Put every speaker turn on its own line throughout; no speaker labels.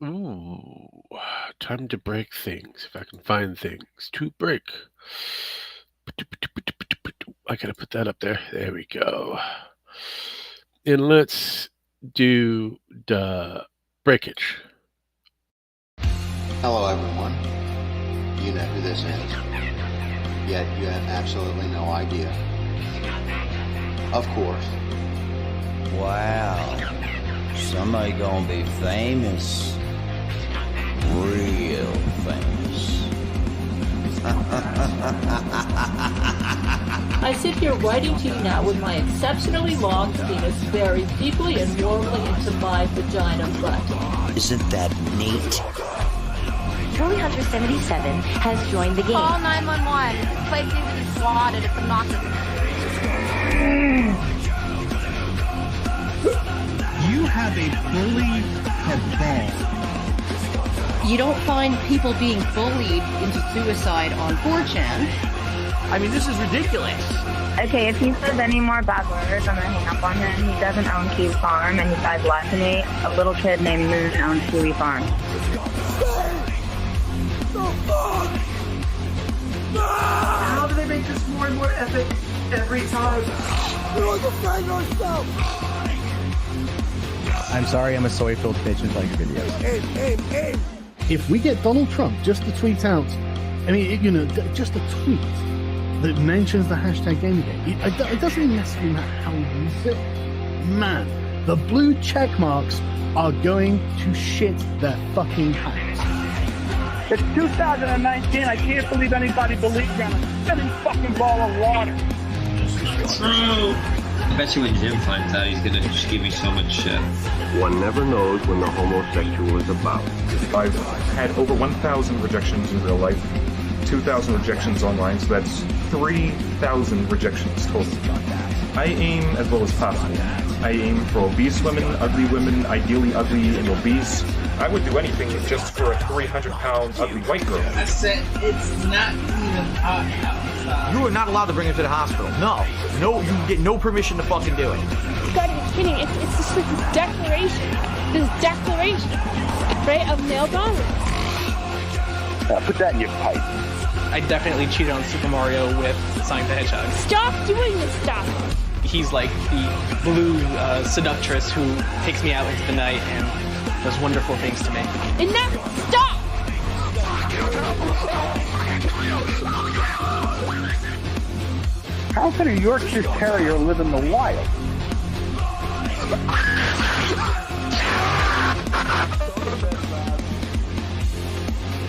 Ooh, time to break things. If I can find things to break. I gotta put that up there. There we go. And let's do the breakage.
Hello, everyone. You know who this is, yet you have absolutely no idea. Of course.
Wow. Somebody gonna be famous. Real famous.
I sit here writing to you now with my exceptionally long penis very deeply and warmly into my vagina butt.
Isn't that neat?
Julie Hunter 77 has joined the game.
Call 911. This place needs to be swatted. It's obnoxious.
You have a bully cabal.
You don't find people being bullied into suicide on 4chan.
I mean, this is ridiculous.
Okay, if he says any more bad words, I'm gonna hang up on him. He doesn't own Kiwi Farm, and he died last to me. A little kid named Moon owns Kiwi Farm.
How do they make this more and more epic every time? We'll defend ourselves.
I'm sorry, I'm a soy-filled bitch and like videos.
Aim.
If we get Donald Trump just to tweet out, I mean, just a tweet that mentions the hashtag Gamergate, it doesn't necessarily matter how you use it. Man, the blue check marks are going to shit their fucking pants.
It's 2019. I can't believe anybody believes in a spinning fucking ball of water.
True. I bet you when Jim finds out, he's gonna just give me so much shit.
One never knows when the homosexual is about.
I've had over 1,000 rejections in real life, 2,000 rejections online, so that's 3,000 rejections total. I aim as well as possible. I aim for obese women, ideally ugly and obese. I would do anything just for a 300-pound ugly white girl.
I said it's not even hot. You are not allowed to bring him to the hospital. No, you get no permission to fucking do it.
You gotta be kidding. It's just like this declaration, right, of male dominance.
Put that in your pipe.
I definitely cheated on Super Mario with Sonic the Hedgehog.
Stop doing this stuff.
He's like the blue seductress who takes me out into the night and does wonderful things to me.
Enough! Stop!
How can a Yorkshire Terrier live in the wild?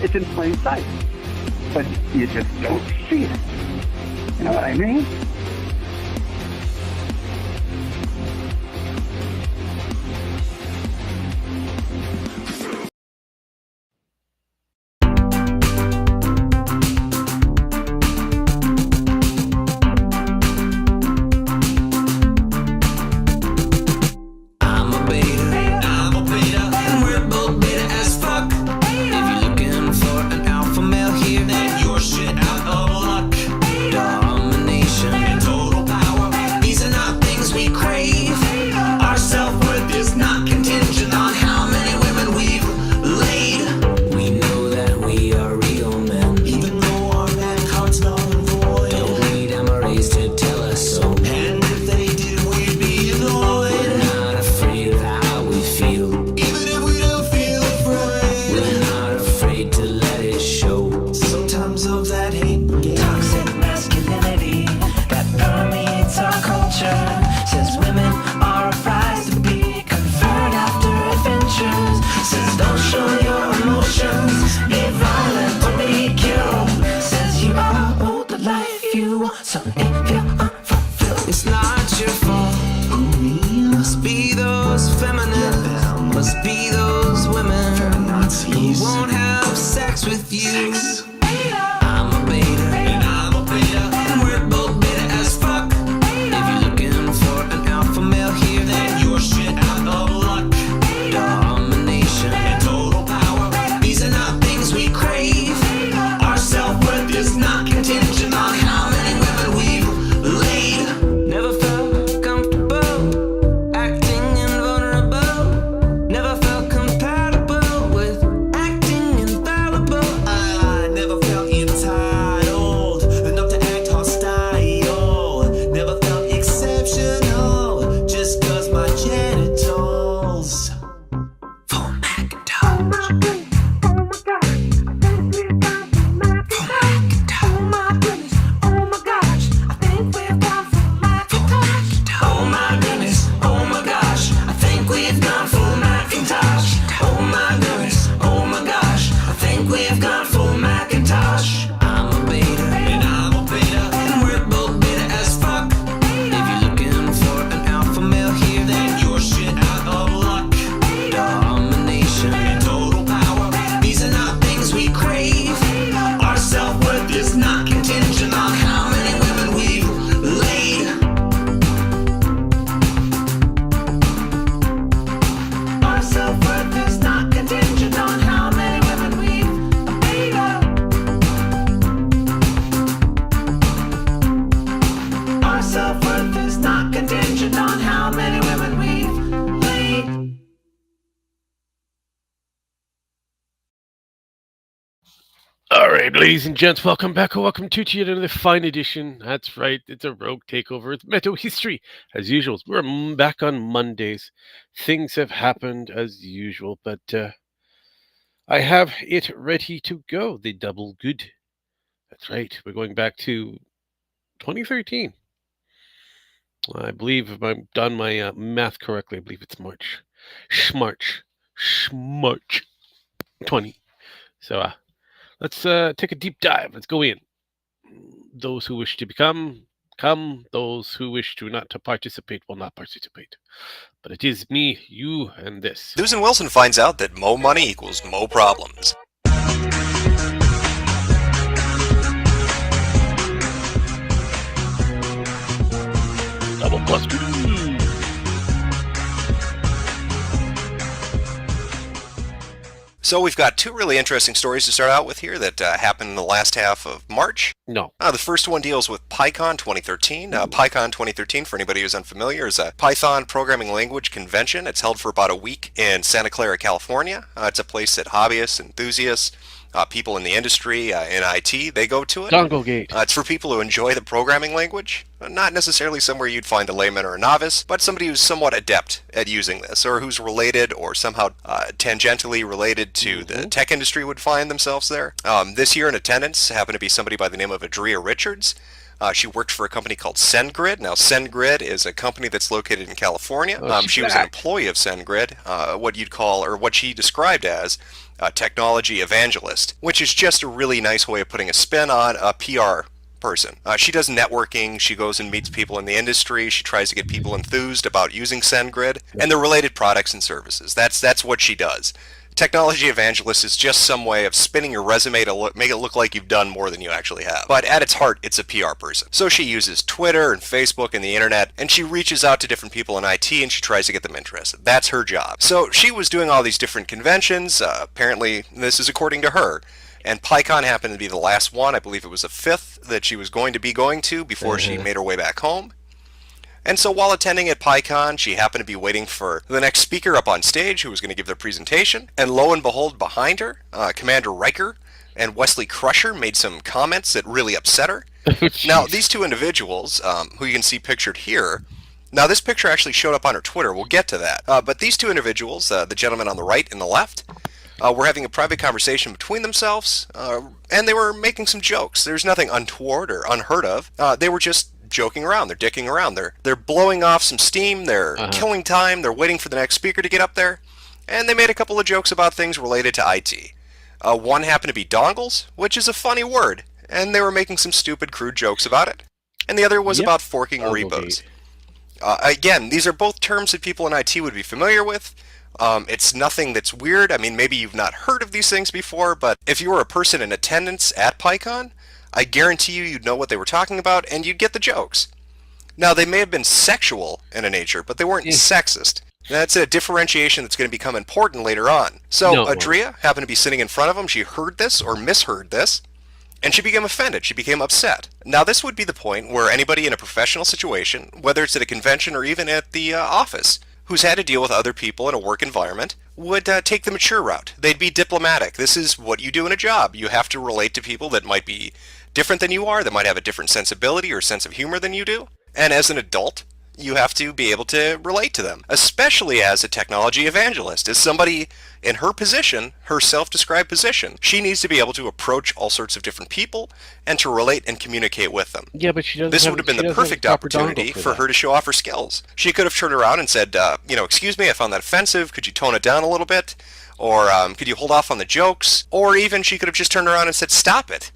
It's in plain sight, but you just don't see it. You know what I mean?
Domination.
All right, ladies and gents, welcome back or welcome to yet another fine edition. That's right, it's a rogue takeover. It's Metohistory, as usual. We're back on Mondays. Things have happened as usual, but I have it ready to go. The double good. That's right. We're going back to 2013. I believe if I've done my math correctly, I believe it's March. Schmarch 20. So let's take a deep dive. Let's go in. Those who wish to become, come. Those who wish to not to participate will not participate. But it is me, you, and this.
Susan Wilson finds out that mo money equals mo problems.
Double plus two.
So we've got two really interesting stories to start out with here that happened in the last half of March.
No.
The first one deals with PyCon 2013. PyCon 2013, for anybody who's unfamiliar, is a Python programming language convention. It's held for about a week in Santa Clara, California. It's a place that hobbyists, enthusiasts, people in the industry, in IT, they go to it.
Donglegate.
It's for people who enjoy the programming language. Not necessarily somewhere you'd find a layman or a novice, but somebody who's somewhat adept at using this, or who's related or somehow tangentially related to the tech industry would find themselves there. This year in attendance happened to be somebody by the name of Adria Richards. She worked for a company called SendGrid. Now, SendGrid is a company that's located in California. She was an employee of SendGrid, what you'd call, or what she described as, a technology evangelist, which is just a really nice way of putting a spin on a PR person. She does networking. She goes and meets people in the industry. She tries to get people enthused about using SendGrid and the related products and services. That's what she does. Technology evangelist is just some way of spinning your resume to make it look like you've done more than you actually have. But at its heart, it's a PR person. So she uses Twitter and Facebook and the internet, and she reaches out to different people in IT and she tries to get them interested. That's her job. So she was doing all these different conventions. Apparently, this is according to her. And PyCon happened to be the last one. I believe it was the fifth that she was going to be going to before she made her way back home. And so while attending at PyCon, she happened to be waiting for the next speaker up on stage who was going to give their presentation. And lo and behold, behind her, Commander Riker and Wesley Crusher made some comments that really upset her. Now, these two individuals, who you can see pictured here, now this picture actually showed up on her Twitter. We'll get to that. But these two individuals, the gentleman on the right and the left, were having a private conversation between themselves, and they were making some jokes. There's nothing untoward or unheard of. They were just joking around. They're dicking around. They're blowing off some steam. They're killing time. They're waiting for the next speaker to get up there. And they made a couple of jokes about things related to IT. One happened to be dongles, which is a funny word, and they were making some stupid, crude jokes about it. And the other was about forking repos. Again, these are both terms that people in IT would be familiar with. It's nothing that's weird. I mean, maybe you've not heard of these things before, but if you were a person in attendance at PyCon, I guarantee you'd know what they were talking about, and you'd get the jokes. Now, they may have been sexual in a nature, but they weren't sexist. That's a differentiation that's going to become important later on. So, Adria happened to be sitting in front of him. She heard this, or misheard this, and she became offended. She became upset. Now, this would be the point where anybody in a professional situation, whether it's at a convention or even at the office, who's had to deal with other people in a work environment, would take the mature route. They'd be diplomatic. This is what you do in a job. You have to relate to people that might be different than you are, that might have a different sensibility or sense of humor than you do. And as an adult, you have to be able to relate to them, especially as a technology evangelist. As somebody in her position, her self-described position, she needs to be able to approach all sorts of different people and to relate and communicate with them.
Yeah, but she doesn't.
This would have been the perfect opportunity for her to show off her skills. She could have turned around and said, excuse me, I found that offensive. Could you tone it down a little bit? Or could you hold off on the jokes? Or even she could have just turned around and said, stop it.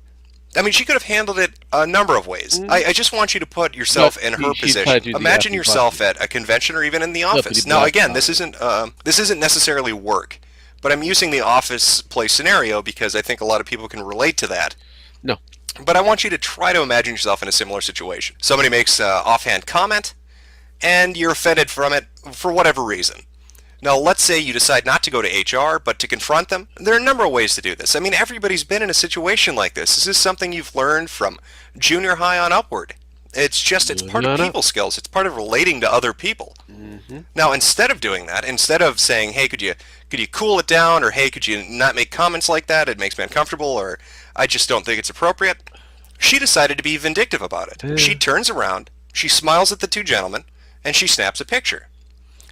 I mean, she could have handled it a number of ways. I just want you to put yourself in her position. Imagine yourself at a convention or even in the office. Now, again, this isn't necessarily work, but I'm using the office place scenario because I think a lot of people can relate to that.
No.
But I want you to try to imagine yourself in a similar situation. Somebody makes an offhand comment, and you're offended from it for whatever reason. Now, let's say you decide not to go to HR, but to confront them. There are a number of ways to do this. I mean, everybody's been in a situation like this. This is something you've learned from junior high on upward. It's part of people skills. It's part of relating to other people. Now, instead of doing that, instead of saying, hey, could you cool it down, or hey, could you not make comments like that? It makes me uncomfortable, or I just don't think it's appropriate. She decided to be vindictive about it. She turns around, she smiles at the two gentlemen, and she snaps a picture.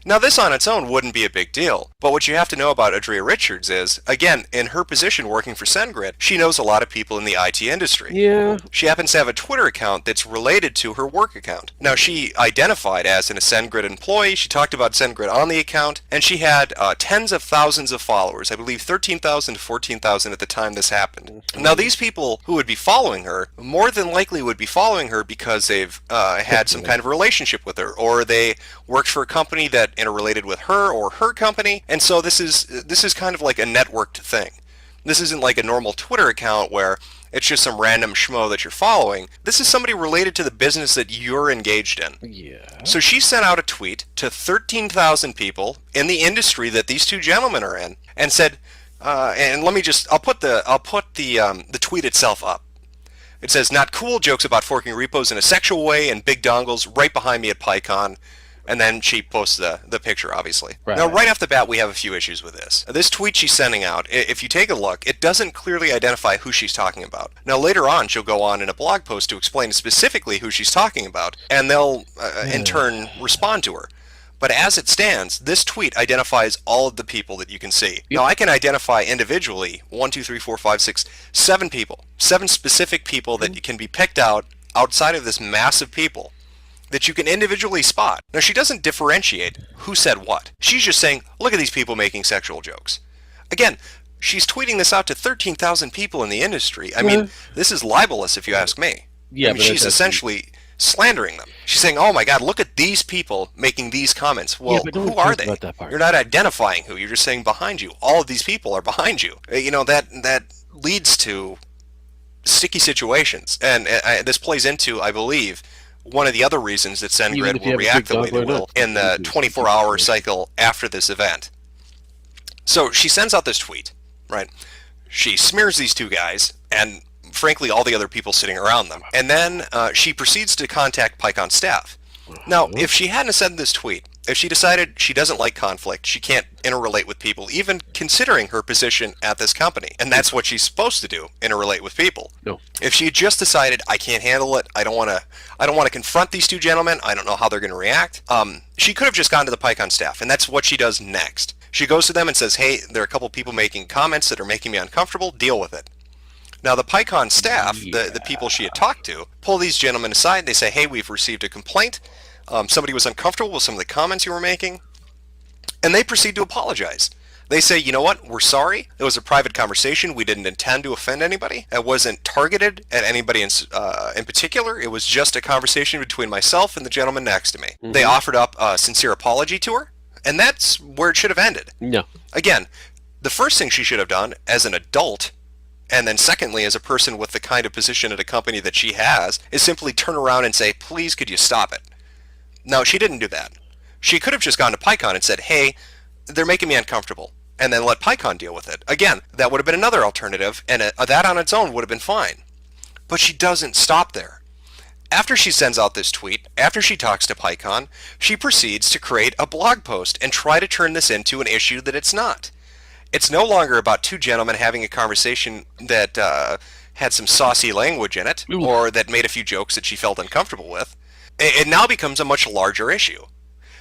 Now, this on its own wouldn't be a big deal, but what you have to know about Adria Richards is, again, in her position working for SendGrid, she knows a lot of people in the IT industry.
Yeah.
She happens to have a Twitter account that's related to her work account. Now, she identified as a SendGrid employee, she talked about SendGrid on the account, and she had tens of thousands of followers, I believe 13,000 to 14,000 at the time this happened. Now, these people who would be following her, more than likely would be following her because they've had some kind of relationship with her, or they worked for a company that interrelated with her or her company, and so this is kind of like a networked thing. This isn't like a normal Twitter account where it's just some random schmo that you're following. This is somebody related to the business that you're engaged in.
Yeah.
So she sent out a tweet to 13,000 people in the industry that these two gentlemen are in, and said, and let me just, I'll put the tweet itself up. It says, "Not cool, jokes about forking repos in a sexual way and big dongles right behind me at PyCon." And then she posts the picture, obviously.
Right.
Now, right off the bat, we have a few issues with this. This tweet she's sending out, if you take a look, it doesn't clearly identify who she's talking about. Now, later on, she'll go on in a blog post to explain specifically who she's talking about, and they'll, in turn, respond to her. But as it stands, this tweet identifies all of the people that you can see. Yep. Now, I can identify individually 1, 2, 3, 4, 5, 6, 7 people. 7 specific people that can be picked out outside of this mass of people that you can individually spot. Now, she doesn't differentiate who said what. She's just saying, look at these people making sexual jokes. Again, she's tweeting this out to 13,000 people in the industry. I mean, this is libelous if you ask me.
Yeah,
I mean, she's essentially slandering them. She's saying, oh my God, look at these people making these comments. Well, who are they? You're not identifying who. You're just saying behind you. All of these people are behind you. You know, that leads to sticky situations. And this plays into, I believe, one of the other reasons that SendGrid will react the way they will in the 24-hour cycle after this event. So she sends out this tweet, right? She smears these two guys and, frankly, all the other people sitting around them. And then she proceeds to contact PyCon staff. Now, if she hadn't said this tweet, if she decided she doesn't like conflict, she can't interrelate with people, even considering her position at this company, and that's what she's supposed to do, interrelate with people.
No.
If she had just decided, I can't handle it, I don't want to confront these two gentlemen, I don't know how they're going to react, she could have just gone to the PyCon staff, and that's what she does next. She goes to them and says, hey, there are a couple people making comments that are making me uncomfortable, deal with it. Now, the PyCon staff, the people she had talked to, pull these gentlemen aside, and they say, hey, we've received a complaint. Somebody was uncomfortable with some of the comments you were making, and they proceed to apologize. They say, you know what, we're sorry. It was a private conversation. We didn't intend to offend anybody. It wasn't targeted at anybody in particular. It was just a conversation between myself and the gentleman next to me. Mm-hmm. They offered up a sincere apology to her, and that's where it should have ended.
No.
Again, the first thing she should have done as an adult, and then secondly, as a person with the kind of position at a company that she has, is simply turn around and say, please, could you stop it? No, she didn't do that. She could have just gone to PyCon and said, hey, they're making me uncomfortable, and then let PyCon deal with it. Again, that would have been another alternative, and that on its own would have been fine. But she doesn't stop there. After she sends out this tweet, after she talks to PyCon, she proceeds to create a blog post and try to turn this into an issue that it's not. It's no longer about two gentlemen having a conversation that had some saucy language in it, or that made a few jokes that she felt uncomfortable with. It now becomes a much larger issue.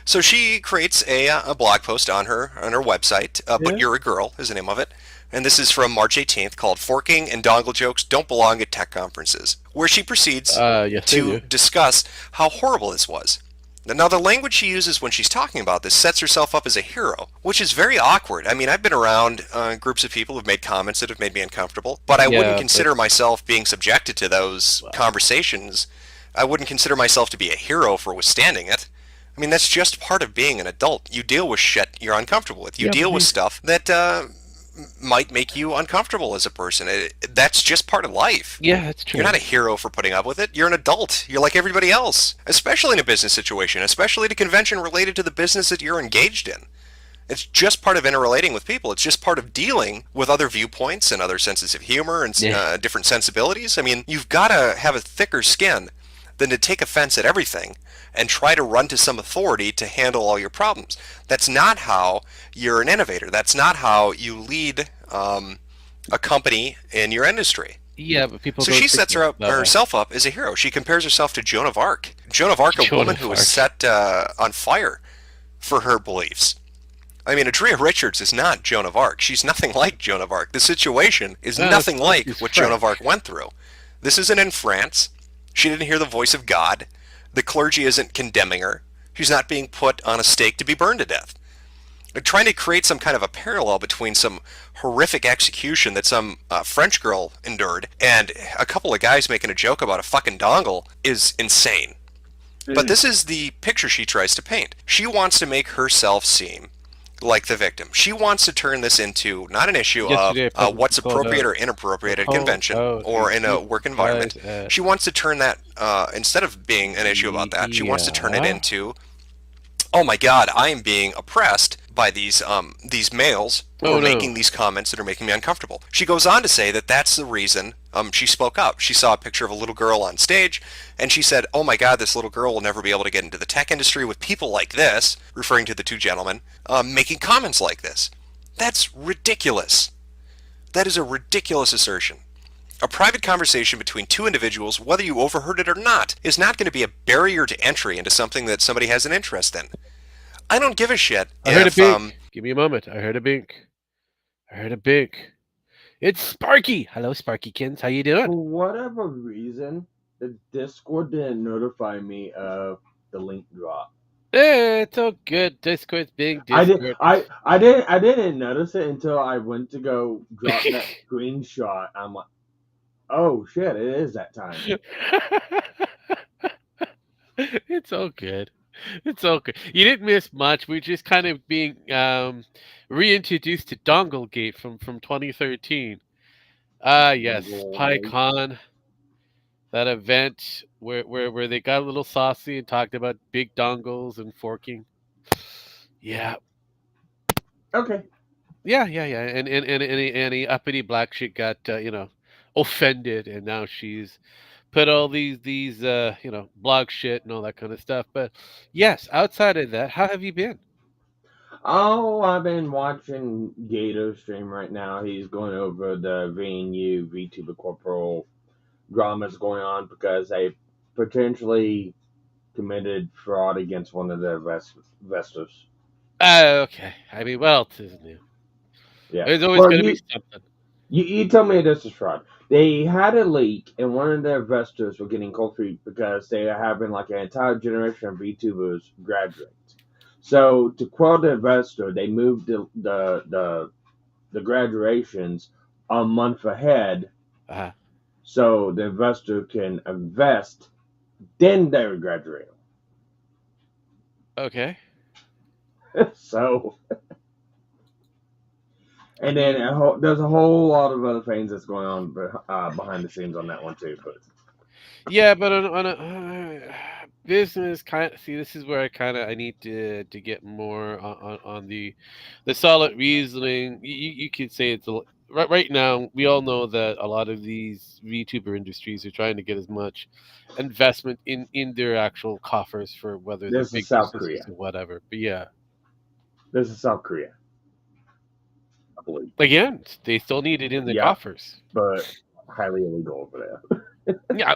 So she creates a blog post on her website, But You're a Girl is the name of it. And this is from March 18th, called Forking and Dongle Jokes Don't Belong at Tech Conferences, where she proceeds to discuss how horrible this was. Now, the language she uses when she's talking about this sets herself up as a hero, which is very awkward. I mean, I've been around groups of people who've made comments that have made me uncomfortable, but I wouldn't consider myself being subjected to those conversations. I wouldn't consider myself to be a hero for withstanding it. I mean, that's just part of being an adult. You deal with shit you're uncomfortable with. You deal with stuff that might make you uncomfortable as a person. That's just part of life.
Yeah, that's true.
You're not a hero for putting up with it. You're an adult. You're like everybody else, especially in a business situation, especially at a convention related to the business that you're engaged in. It's just part of interrelating with people. It's just part of dealing with other viewpoints and other senses of humor and different sensibilities. I mean, you've got to have a thicker skin than to take offense at everything and try to run to some authority to handle all your problems. That's not how you're an innovator. That's not how you lead a company in your industry.
Yeah, but people
So
don't
she
think
sets
of it that way.
herself up as a hero. She compares herself to Joan of Arc. Joan of Arc, a
Joan
woman
of
who was
Arc.
set on fire for her beliefs. I mean, Adria Richards is not Joan of Arc. She's nothing like Joan of Arc. The situation is nothing like
She's
what Joan of
French.
Arc went through. This isn't in France. She didn't hear the voice of God. The clergy isn't condemning her. She's not being put on a stake to be burned to death. They're trying to create some kind of a parallel between some horrific execution that some French girl endured and a couple of guys making a joke about a fucking dongle is insane. But this is the picture she tries to paint. She wants to make herself seem like the victim. She wants to turn this into not an issue
Yesterday, I
of
publicly
what's
called
appropriate
out-
or inappropriate at a
called
convention
out
or
a
in a
group
work
of
environment.
guys at-
She wants to turn that, instead of being an issue about that, she wants to turn it
Yeah.
into, oh my god, I am being oppressed by these males who
Oh,
are
no.
making these comments that are making me uncomfortable. She goes on to say that that's the reason she spoke up. She saw a picture of a little girl on stage, and she said, oh my god, this little girl will never be able to get into the tech industry with people like this, referring to the two gentlemen, making comments like this. That's ridiculous. That is a ridiculous assertion. A private conversation between two individuals, whether you overheard it or not, is not going to be a barrier to entry into something that somebody has an interest in. I don't give a shit
I heard a
if,
bink. Give me a moment. I heard a bink. I heard a bink. It's Sparky. Hello, Sparkykins. How you doing?
For whatever reason, the Discord didn't notify me of the link drop.
It's all good. Discord's being Discord.
I didn't notice it until I went to go drop that screenshot. I'm like, oh shit, it is that time.
It's all good. It's all good. You didn't miss much. We're just kind of being reintroduced to Donglegate from 2013. Yes, PyCon, that event where they got a little saucy and talked about big dongles and forking. Yeah.
Okay.
Yeah. And any uppity black shit got offended, and now she's put all these blog shit and all that kind of stuff. But yes, outside of that, how have you been?
Oh, I've been watching Gator stream right now. He's going over the VNU VTuber Corporal dramas going on because they potentially committed fraud against one of their investors.
Okay. I mean, well, it isn't new.
Yeah.
There's always going to be something.
You tell me this is fraud. They had a leak, and one of their investors were getting cold feet because they are having like an entire generation of VTubers graduate. So to quell the investor, they moved the graduations a month ahead, so the investor can invest. Then they would graduate.
Okay.
So. And then there's a whole lot of other things that's going on behind the scenes on that one too. But
yeah, but on a business kind. See, this is where I need to get more on the solid reasoning. You could say it's right now. We all know that a lot of these VTuber industries are trying to get as much investment in their actual coffers for whether they're big
South
businesses
Korea
or whatever. But yeah,
this is South Korea. I believe.
Again, they still need it in the coffers,
but highly illegal over there.
Yeah.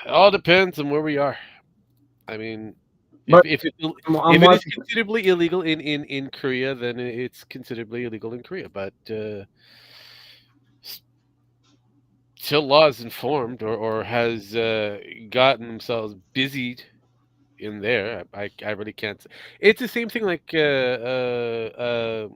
It all depends on where we are. I mean, if it is considerably illegal in Korea, then it's considerably illegal in Korea. But till law is informed or has gotten themselves busied in there, I really can't. It's the same thing like where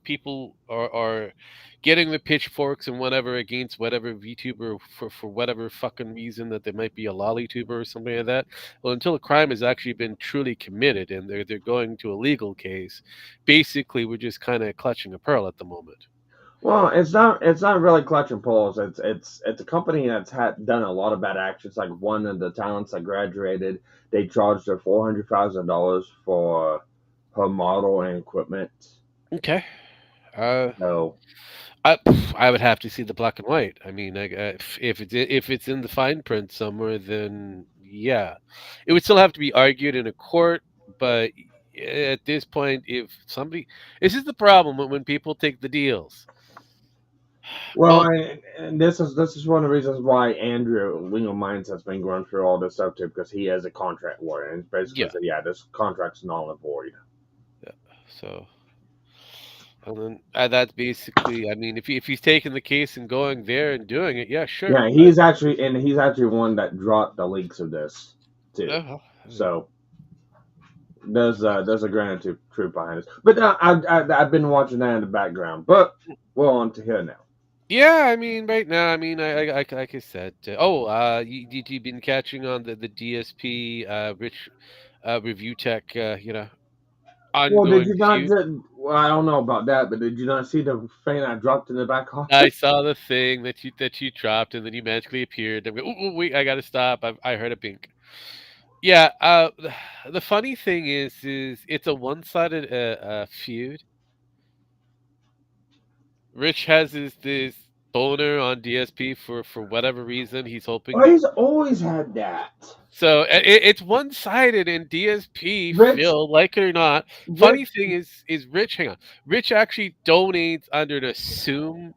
people are getting the pitchforks and whatever against whatever VTuber for whatever fucking reason that they might be a lollytuber or something like that. Well, until a crime has actually been truly committed and they're going to a legal case, basically we're just kind of clutching a pearl at the moment.
Well, it's not really clutching pearls. It's a company that's done a lot of bad actions. Like one of the talents that graduated, they charged her $400,000 for her model and equipment.
Okay.
So
I would have to see the black and white. I mean, if it's in the fine print somewhere, then yeah, it would still have to be argued in a court. But at this point, if somebody, this is the problem when people take the deals.
Well,
Oh,
and this is one of the reasons why Andrew Legal Minds has been going through all this stuff too, because he has a contract lawyer and basically
yeah,
said, yeah, this contract's null and void.
yeah. So, and then that's basically, I mean, if he's taking the case and going there and doing it, yeah, sure.
Yeah, he's actually one that dropped the leaks of this too.
Uh,
So there's a gratitude truth behind this. But I've been watching that in the background. But we're on to here now.
yeah, I mean, right now, I mean, like I said, you been catching on the DSP, Rich, Review Tech,
Well, did
ongoing
you not?
feud.
Well, I don't know about that, but did you not see the thing I dropped in the back
I
office?
saw the thing that you dropped, and then you magically appeared. And wait, I gotta stop. I heard a pink. Yeah. The funny thing is it's a one-sided feud. Rich has this boner on DSP for whatever reason. He's hoping
Well,
that.
he's always had that.
So it's one-sided in DSP.
Rich,
Phil, like it or not.
Rich,
Funny thing is Rich. Hang on. Rich actually donates under the assume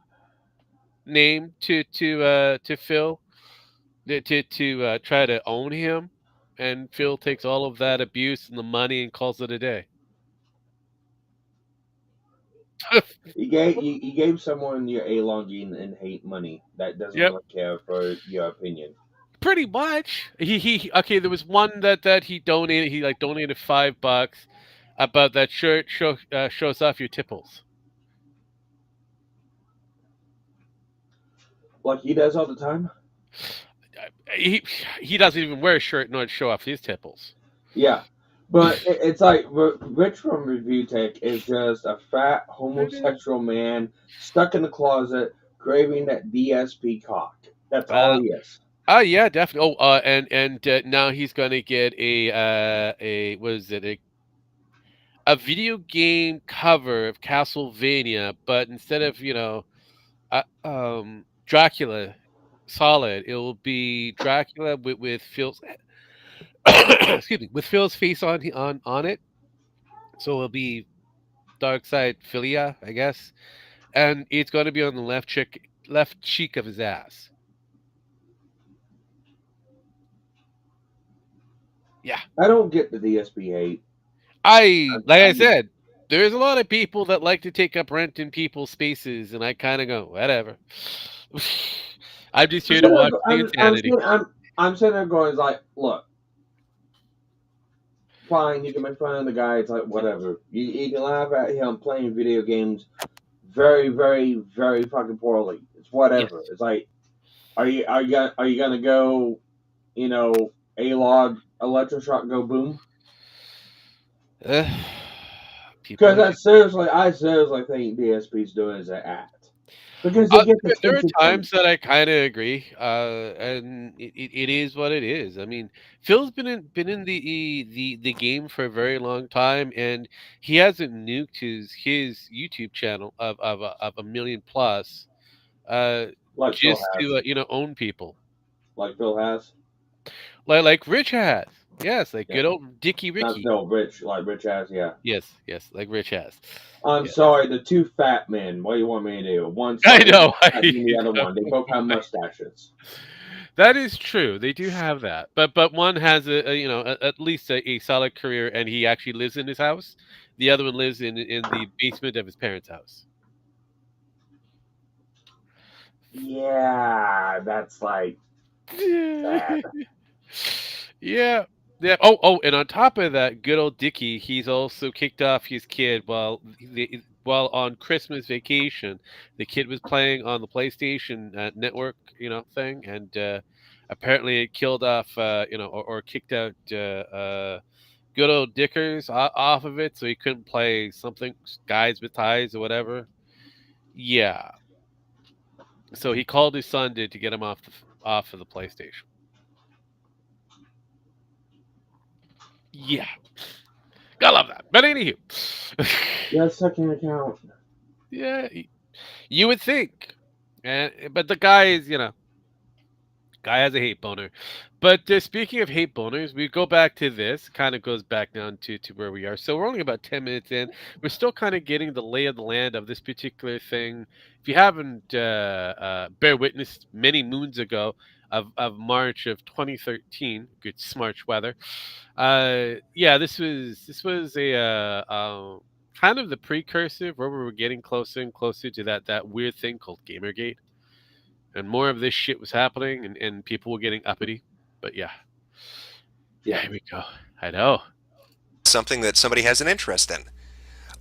name to Phil to try to own him, and Phil takes all of that abuse and the money and calls it a day.
he gave someone your elonging and hate money that doesn't
Yep,
really care for your opinion.
pretty much. He okay. There was one that he donated. He like donated $5 about that shirt shows off your tipples.
Like he does all the time.
He doesn't even wear a shirt nor to show off his tipples.
Yeah, but it's like Rich from Review Tech is just a fat homosexual man stuck in the closet craving that DSP cock. That's all
Uh,
he is.
oh yeah, definitely. Oh, and now he's gonna get a what is it, a video game cover of Castlevania, but instead of Dracula solid, it will be Dracula with Phil's excuse me, with Phil's face on it. So it'll be Dark Side Philia, I guess, and it's going to be on the left cheek of his ass. Yeah,
I don't get the DSP hate.
like I
I mean,
said, there's a lot of people that like to take up rent in people's spaces, and I kind of go, whatever. I'm just here to watch the insanity.
I'm sitting there going like, look, fine, you can make fun of the guy. It's like whatever. You can laugh at him playing video games very, very, very fucking poorly. It's
Yes.
whatever. It's like, are you gonna go, a log electroshock go boom?
People
Because
are
I seriously think DSP's doing is an act because they get
there are
attention from
times that I kind of agree, and it is what it is. I mean, Phil's been in the game for a very long time, and he hasn't nuked his YouTube channel of a million plus,
like Phil
just
has,
to own people
like Phil has.
like Rich has. Yes, like
Yeah,
good old Dicky
not
Ricky.
Phil, Rich, like Rich has. Yeah.
Yes, like Rich has.
I'm
Yes,
sorry, the two fat men. What do you want me to do? One
I
slightly
know.
more fat than the other one. They both have mustaches.
That is true. They do have that, but one has at least a solid career, and he actually lives in his house. The other one lives in the basement of his parents' house.
Yeah, that's like sad.
Yeah, yeah. And on top of that, good old Dickie, he's also kicked off his kid while on Christmas vacation. The kid was playing on the PlayStation Network, thing, and apparently it killed off, or kicked out good old Dickers off of it, so he couldn't play something Guys with Ties or whatever. Yeah, so he called his son to get him off of the PlayStation. Yeah, gotta love that. But anywho,
Yeah, second account.
yeah, you would think, but the guy is guy has a hate boner. But speaking of hate boners, we go back to this. Kind of goes back down to where we are. So we're only about 10 minutes in. We're still kind of getting the lay of the land of this particular thing. If you haven't bear witness, many moons ago of March of 2013, good smart weather. Yeah, this was a kind of the precursor where we were getting closer and closer to that weird thing called Gamergate, and more of this shit was happening, and people were getting uppity. But yeah, here we go. I know.
Something that somebody has an interest in.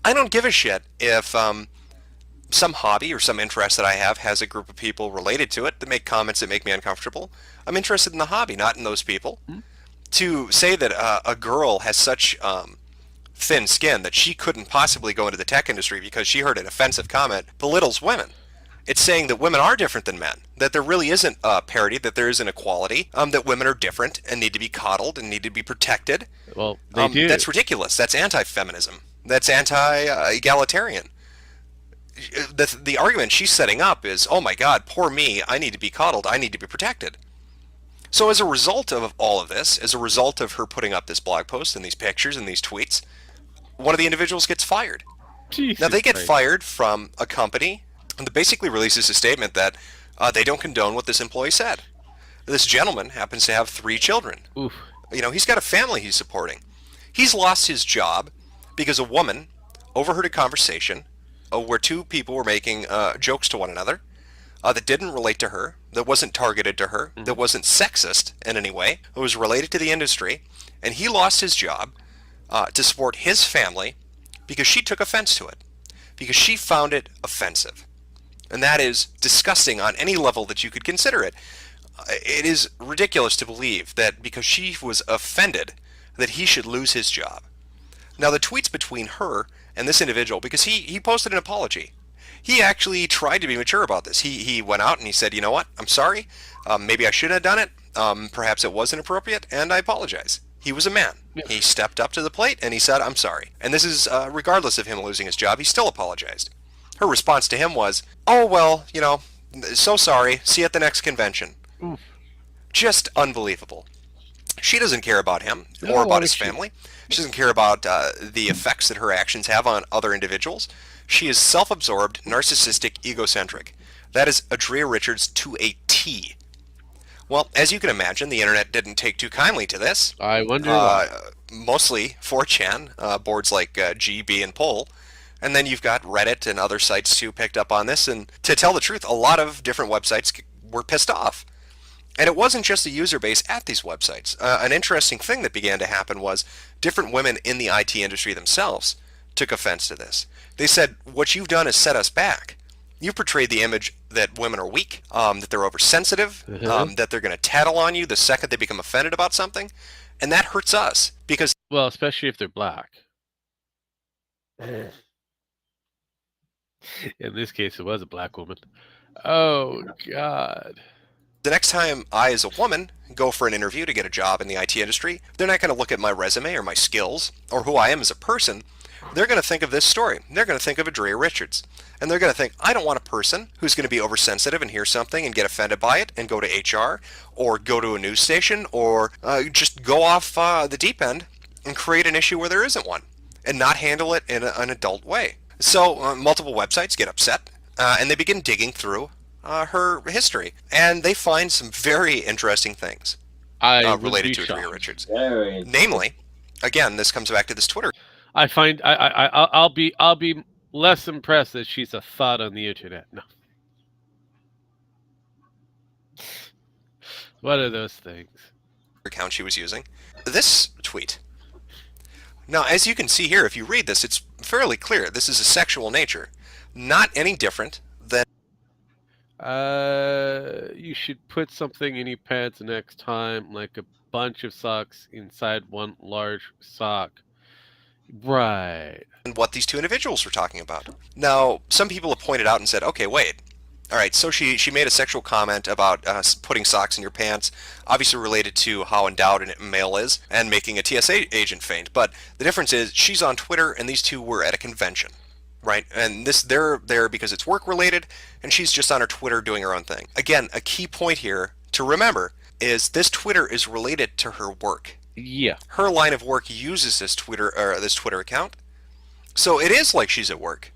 I don't give a shit if some hobby or some interest that I have has a group of people related to it that make comments that make me uncomfortable. I'm interested in the hobby, not in those people. To say that a girl has such thin skin that she couldn't possibly go into the tech industry because she heard an offensive comment belittles women. It's saying that women are different than men, that there really isn't parity, that there isn't equality, that women are different and need to be coddled and need to be protected.
Well, they do.
That's ridiculous. That's anti-feminism. That's anti-egalitarian. The argument she's setting up is, oh my God, poor me, I need to be coddled, I need to be protected. So as a result of all of this, as a result of her putting up this blog post and these pictures and these tweets, one of the individuals gets fired. Now they get fired from a company that basically releases a statement that they don't condone what this employee said. This gentleman happens to have 3 children.
Oof.
You know, he's got a family he's supporting. He's lost his job because a woman overheard a conversation where 2 people were making jokes to one another that didn't relate to her, that wasn't targeted to her, that wasn't sexist in any way. It was related to the industry, and he lost his job to support his family because she took offense to it, because she found it offensive. And that is disgusting on any level that you could consider it. It is ridiculous to believe that because she was offended that he should lose his job. Now the tweets between her and this individual, because he posted an apology. He actually tried to be mature about this. He went out and he said, you know what, I'm sorry. Maybe I shouldn't have done it. Perhaps it wasn't appropriate, and I apologize. He was a man. He stepped up to the plate and he said, I'm sorry. And this is regardless of him losing his job, he still apologized. Her response to him was, oh, well, you know, so sorry. See you at the next convention.
Oof.
Just unbelievable. She doesn't care about him or about his family. She doesn't care about the effects that her actions have on other individuals. She is self-absorbed, narcissistic, egocentric. That is Adria Richards to a T. Well, as you can imagine, the internet didn't take too kindly to this.
I wonder why.
Mostly 4chan, boards like GB and Poll. And then you've got Reddit and other sites too picked up on this. And to tell the truth, a lot of different websites were pissed off. And it wasn't just the user base at these websites. An interesting thing that began to happen was different women in the IT industry themselves took offense to this. They said, what you've done is set us back. You've portrayed the image that women are weak, that they're oversensitive, that they're going to tattle on you the second they become offended about something. And that hurts us because...
Well, especially if they're black. In this case, it was a black woman. Oh, God.
The next time I, as a woman, go for an interview to get a job in the IT industry, they're not going to look at my resume or my skills or who I am as a person. They're going to think of this story. They're going to think of Adria Richards. And they're going to think, I don't want a person who's going to be oversensitive and hear something and get offended by it and go to HR or go to a news station or just go off the deep end and create an issue where there isn't one and not handle it in an adult way. So multiple websites get upset and they begin digging through her history, and they find some very interesting things related to Adria Richards. Namely, again, this comes back to this Twitter.
I find I'll be less impressed that she's a thought on the internet. No. What are those things?
Account she was using. This tweet. Now, as you can see here, if you read this, it's fairly clear. This is a sexual nature. Not any different than...
You should put something in your pants next time, like a bunch of socks inside one large sock. Right.
And what these two individuals were talking about. Now, some people have pointed out and said, okay, wait. All right, so she made a sexual comment about putting socks in your pants, obviously related to how endowed a male is, and making a TSA agent faint. But the difference is she's on Twitter, and these two were at a convention, right? And they're there because it's work-related, and she's just on her Twitter doing her own thing. Again, a key point here to remember, is this Twitter is related to her work.
Yeah.
Her line of work uses this Twitter account. So it is like she's at work.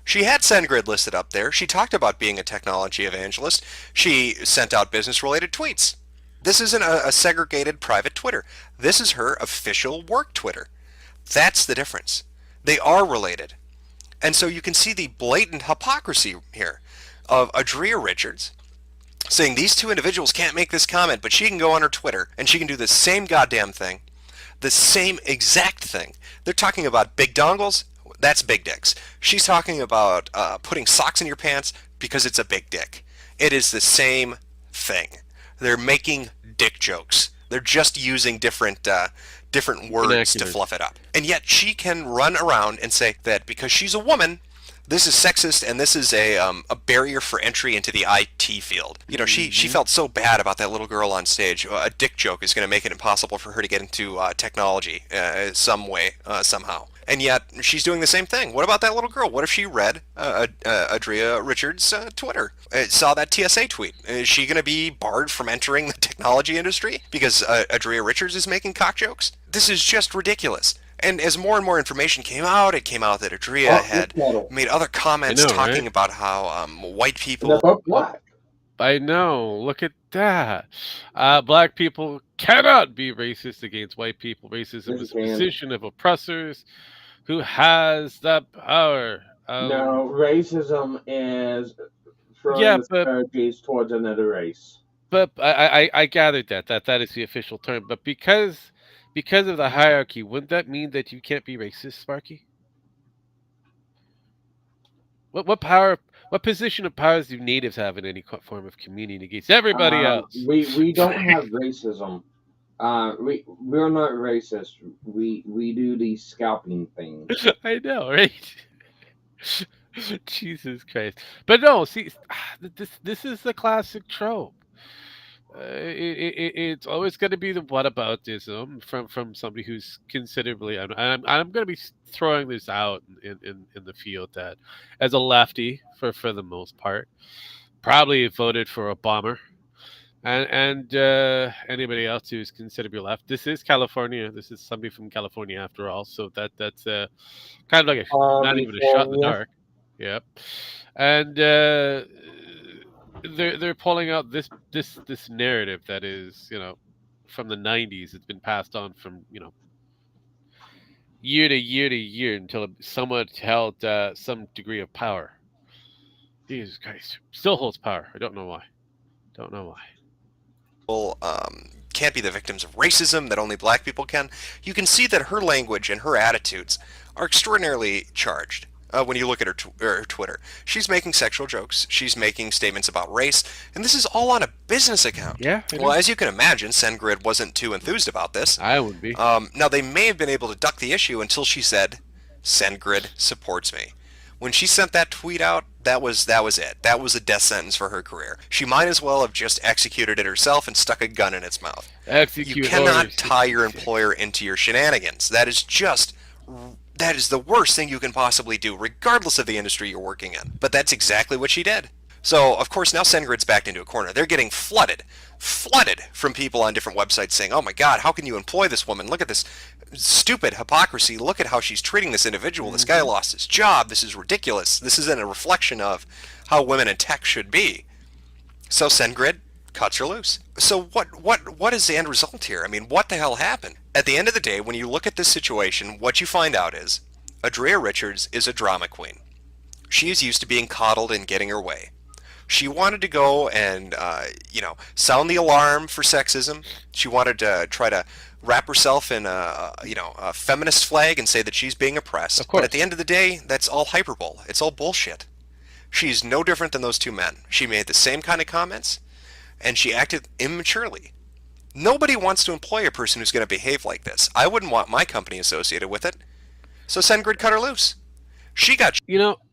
She had SendGrid listed up there. She talked about being a technology evangelist. She sent out business-related tweets. This isn't a segregated private Twitter. This is her official work Twitter. That's the difference. They are related. And so you can see the blatant hypocrisy here of Adria Richards saying these two individuals can't make this comment, but she can go on her Twitter and she can do the same goddamn thing, the same exact thing. They're talking about big dongles. That's big dicks. She's talking about putting socks in your pants because it's a big dick. It is the same thing. They're making dick jokes. They're just using different words to fluff it up. And yet she can run around and say that because she's a woman, this is sexist and this is a barrier for entry into the IT field. You know, she felt so bad about that little girl on stage. A dick joke is going to make it impossible for her to get into technology some way, somehow. And yet she's doing the same thing. What about that little girl? What if she read Adria Richards' Twitter? Saw that TSA tweet? Is she going to be barred from entering the technology industry because Adria Richards is making cock jokes? This is just ridiculous. And as more and more information came out, it came out that Adria had made other comments talking about how white people...
black.
I know. Look at that. Black people cannot be racist against white people. Racism is a position of oppressors who has the power.
No, racism is throwing disparities towards another race.
But I gathered that is the official term. But because of the hierarchy, wouldn't that mean that you can't be racist, Sparky? What power? What position of powers do natives have in any form of community against everybody else?
We don't have racism. We're not racist. We do these scalping things.
I know, right? Jesus Christ! But no, see, this is the classic trope. It's always going to be the whataboutism from somebody who's considerably. I'm going to be throwing this out in the field that, as a lefty for the most part, probably voted for Obama, and anybody else who's considerably left. This is California. This is somebody from California after all. So that's kind of like not even a shot in the dark. Yep, and. They're pulling out this narrative that is, from the 90s. It's been passed on from, year to year to year until someone held some degree of power. Jesus Christ. Still holds power. I don't know why.
Can't be the victims of racism, that only black people can. You can see that her language and her attitudes are extraordinarily charged. When you look at her Twitter, she's making sexual jokes, she's making statements about race, and this is all on a business account.
Yeah.
Well, as you can imagine, SendGrid wasn't too enthused about this.
I would be.
Now, they may have been able to duck the issue until she said, SendGrid supports me. When she sent that tweet out, that was it. That was a death sentence for her career. She might as well have just executed it herself and stuck a gun in its mouth. You cannot tie your employer into your shenanigans. That is the worst thing you can possibly do, regardless of the industry you're working in. But that's exactly what she did. So, of course, now SendGrid's backed into a corner. They're getting flooded from people on different websites saying, oh my God, how can you employ this woman? Look at this stupid hypocrisy. Look at how she's treating this individual. This guy lost his job. This is ridiculous. This isn't a reflection of how women in tech should be. So SendGrid cuts her loose. So what is the end result here? I mean, what the hell happened? At the end of the day, when you look at this situation, what you find out is Adria Richards is a drama queen. She is used to being coddled and getting her way. She wanted to go and, sound the alarm for sexism. She wanted to try to wrap herself in a feminist flag and say that she's being oppressed.
Of course.
But at the end of the day, that's all hyperbole. It's all bullshit. She's no different than those two men. She made the same kind of comments, and she acted immaturely. Nobody wants to employ a person who's going to behave like this. I wouldn't want my company associated with it. So SendGrid cut her loose. She got...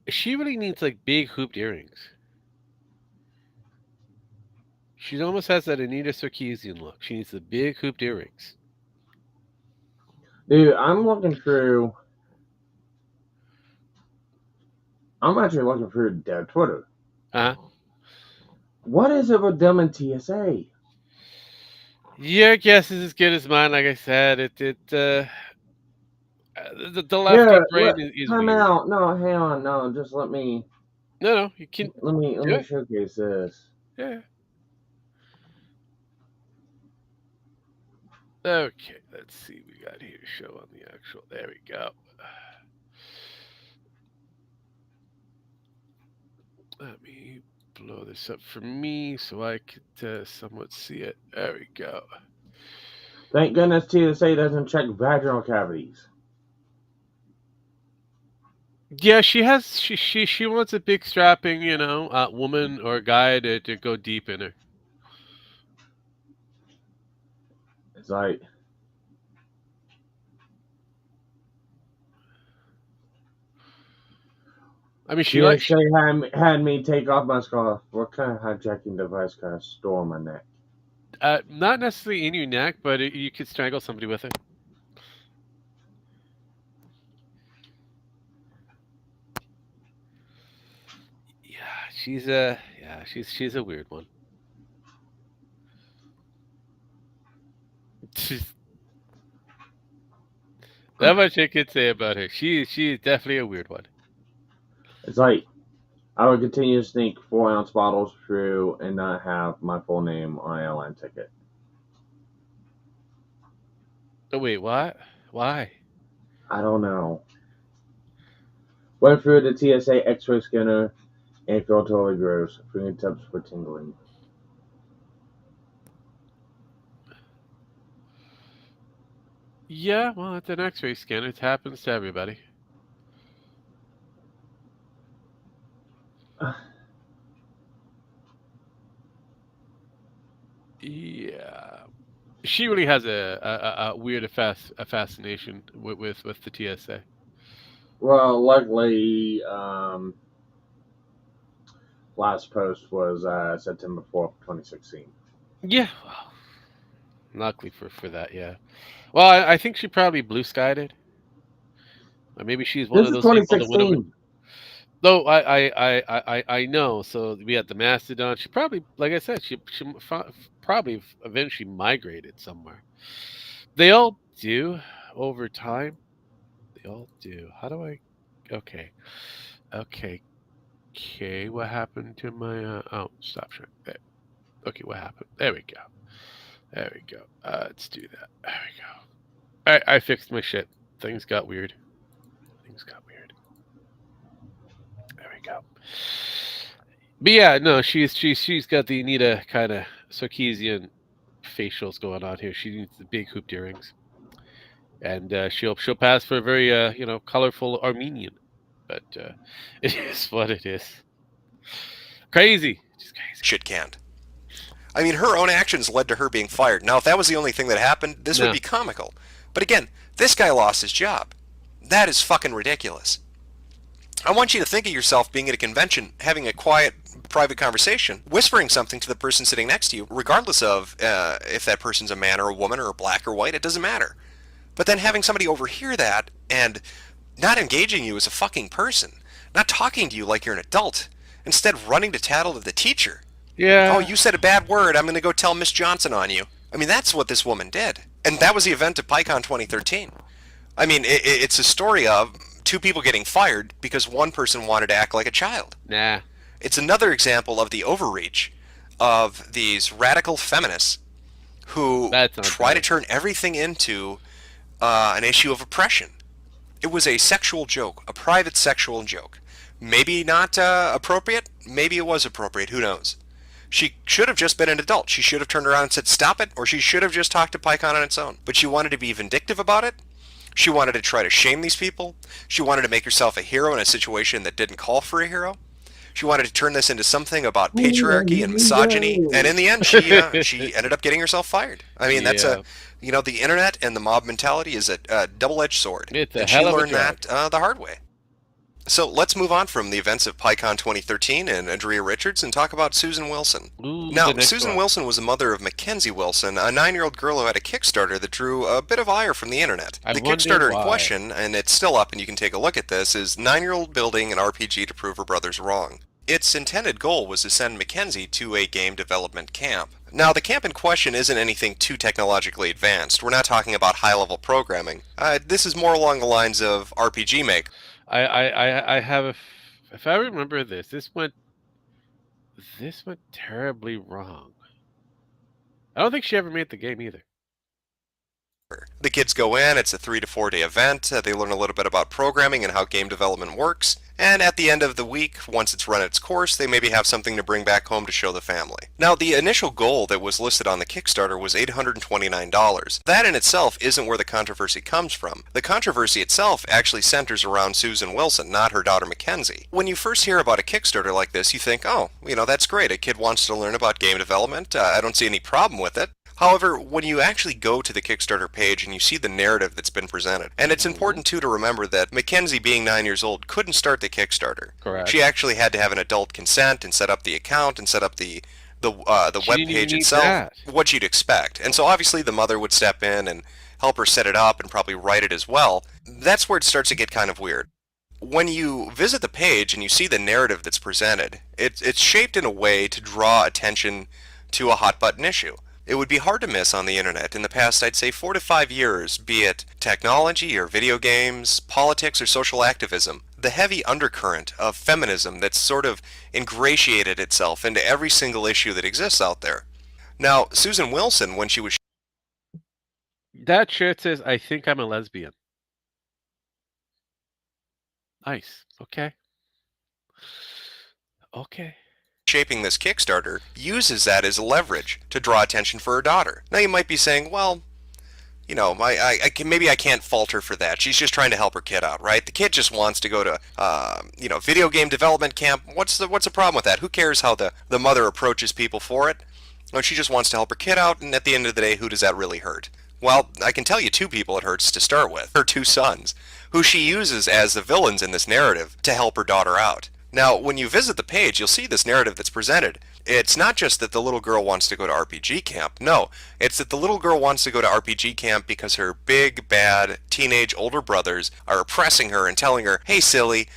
she really needs, big hooped earrings. She almost has that Anita Sarkeesian look. She needs the big hooped earrings.
Dude, I'm actually looking through their Twitter.
Uh-huh.
What is it with them and TSA?
Your guess is as good as mine. Like I said, the lefty
Here,
brain is
time
weird.
out. No, hang on. No, just let me
No, you can
let
do
me
it.
showcase this.
Yeah. Okay, let's see. We got here. Show on the actual. There we go. Let me blow this up for me so I could somewhat see it. There we go.
Thank goodness TSA doesn't check vaginal cavities.
Yeah, she wants a big strapping, woman or guy to go deep in her.
It's like
I mean,
TSA had me take off my scarf. What kind of hijacking device can I store on my neck?
Not necessarily in your neck, but you could strangle somebody with it. She's a weird one. That much I could say about her. She's definitely a weird one.
It's like I would continue to sneak 4-ounce bottles through and not have my full name on an airline ticket.
Oh wait, what? Why?
I don't know. Went through the TSA X-ray scanner and felt totally gross. Fingertips were tingling.
Yeah, well, it's an X-ray scan. It happens to everybody. Yeah, she really has a weird fascination with the TSA.
Well, luckily, last post was September 4th, 2016.
Yeah, well, luckily for that, yeah. Well, I think she probably blue skied it, or maybe she's one
This
of
is
those people that went over.
2016.
No, I know. So we had the Mastodon. She probably, like I said, she probably eventually migrated somewhere. They all do over time. They all do. How do I? Okay, okay, okay. What happened to my? Oh, stop sharing. There. Okay, what happened? There we go. There we go. Let's do that. There we go. All right, I fixed my shit. Things got weird. Things got weird. There we go. But yeah, no, she's got the Anita kind of Sarkeesian facials going on here. She needs the big hooped earrings, and she'll pass for a very colorful Armenian. But it is what it is. Crazy, just crazy.
Shit canned. I mean, her own actions led to her being fired. Now, if that was the only thing that happened, this would be comical. But again, this guy lost his job. That is fucking ridiculous. I want you to think of yourself being at a convention, having a quiet, private conversation, whispering something to the person sitting next to you, regardless of if that person's a man or a woman or black or white, it doesn't matter. But then having somebody overhear that and not engaging you as a fucking person, not talking to you like you're an adult, instead running to tattle to the teacher.
Yeah.
Oh, you said a bad word. I'm going to go tell Miss Johnson on you. I mean, that's what this woman did. And that was the event of PyCon 2013. I mean, it's a story of two people getting fired because one person wanted to act like a child.
Nah.
It's another example of the overreach of these radical feminists who try to turn everything into an issue of oppression. It was a sexual joke, a private sexual joke. Maybe not appropriate, maybe it was appropriate, who knows. She should have just been an adult. She should have turned around and said, stop it, or she should have just talked to PyCon on its own. But she wanted to be vindictive about it. She wanted to try to shame these people. She wanted to make herself a hero in a situation that didn't call for a hero. She wanted to turn this into something about patriarchy and misogyny. And in the end, she ended up getting herself fired. I mean, that's the internet and the mob mentality is a double-edged sword.
It's a
and
hell
she
of a
learned
drag.
that the hard way. So let's move on from the events of PyCon 2013 and Andrea Richards and talk about Susan Wilson.
Ooh,
Now, Susan Wilson was the mother of Mackenzie Wilson, a 9-year-old girl who had a Kickstarter that drew a bit of ire from the internet. The Kickstarter in question, and it's still up and you can take a look at this, is 9-year-old building an RPG to prove her brothers wrong. Its intended goal was to send Mackenzie to a game development camp. Now, the camp in question isn't anything too technologically advanced. We're not talking about high-level programming. This is more along the lines of RPG Maker.
I have if I remember this went terribly wrong. I don't think she ever made the game either.
The kids go in, it's a 3 to 4 day event, they learn a little bit about programming and how game development works, and at the end of the week, once it's run its course, they maybe have something to bring back home to show the family. Now, the initial goal that was listed on the Kickstarter was $829. That in itself isn't where the controversy comes from. The controversy itself actually centers around Susan Wilson, not her daughter Mackenzie. When you first hear about a Kickstarter like this, you think, oh, that's great, a kid wants to learn about game development, I don't see any problem with it. However, when you actually go to the Kickstarter page and you see the narrative that's been presented, and it's important too to remember that Mackenzie, being 9 years old, couldn't start the Kickstarter.
Correct.
She actually had to have an adult consent and set up the account and set up the web page itself, what you'd expect. And so obviously the mother would step in and help her set it up and probably write it as well. That's where it starts to get kind of weird. When you visit the page and you see the narrative that's presented, it's shaped in a way to draw attention to a hot button issue. It would be hard to miss on the internet in the past, I'd say 4 to 5 years, be it technology or video games, politics or social activism. The heavy undercurrent of feminism that's sort of ingratiated itself into every single issue that exists out there. Now, Susan Wilson, when she was...
That shirt says, I think I'm a lesbian. Nice. Okay. Okay.
Shaping this Kickstarter, uses that as leverage to draw attention for her daughter. Now you might be saying, well, maybe I can't fault her for that. She's just trying to help her kid out, right? The kid just wants to go to, video game development camp. What's the problem with that? Who cares how the mother approaches people for it? No, she just wants to help her kid out, and at the end of the day, who does that really hurt? Well, I can tell you 2 people it hurts to start with. Her 2 sons, who she uses as the villains in this narrative to help her daughter out. Now, when you visit the page, you'll see this narrative that's presented. It's not just that the little girl wants to go to RPG camp. No, it's that the little girl wants to go to RPG camp because her big, bad, teenage older brothers are oppressing her and telling her, hey, silly,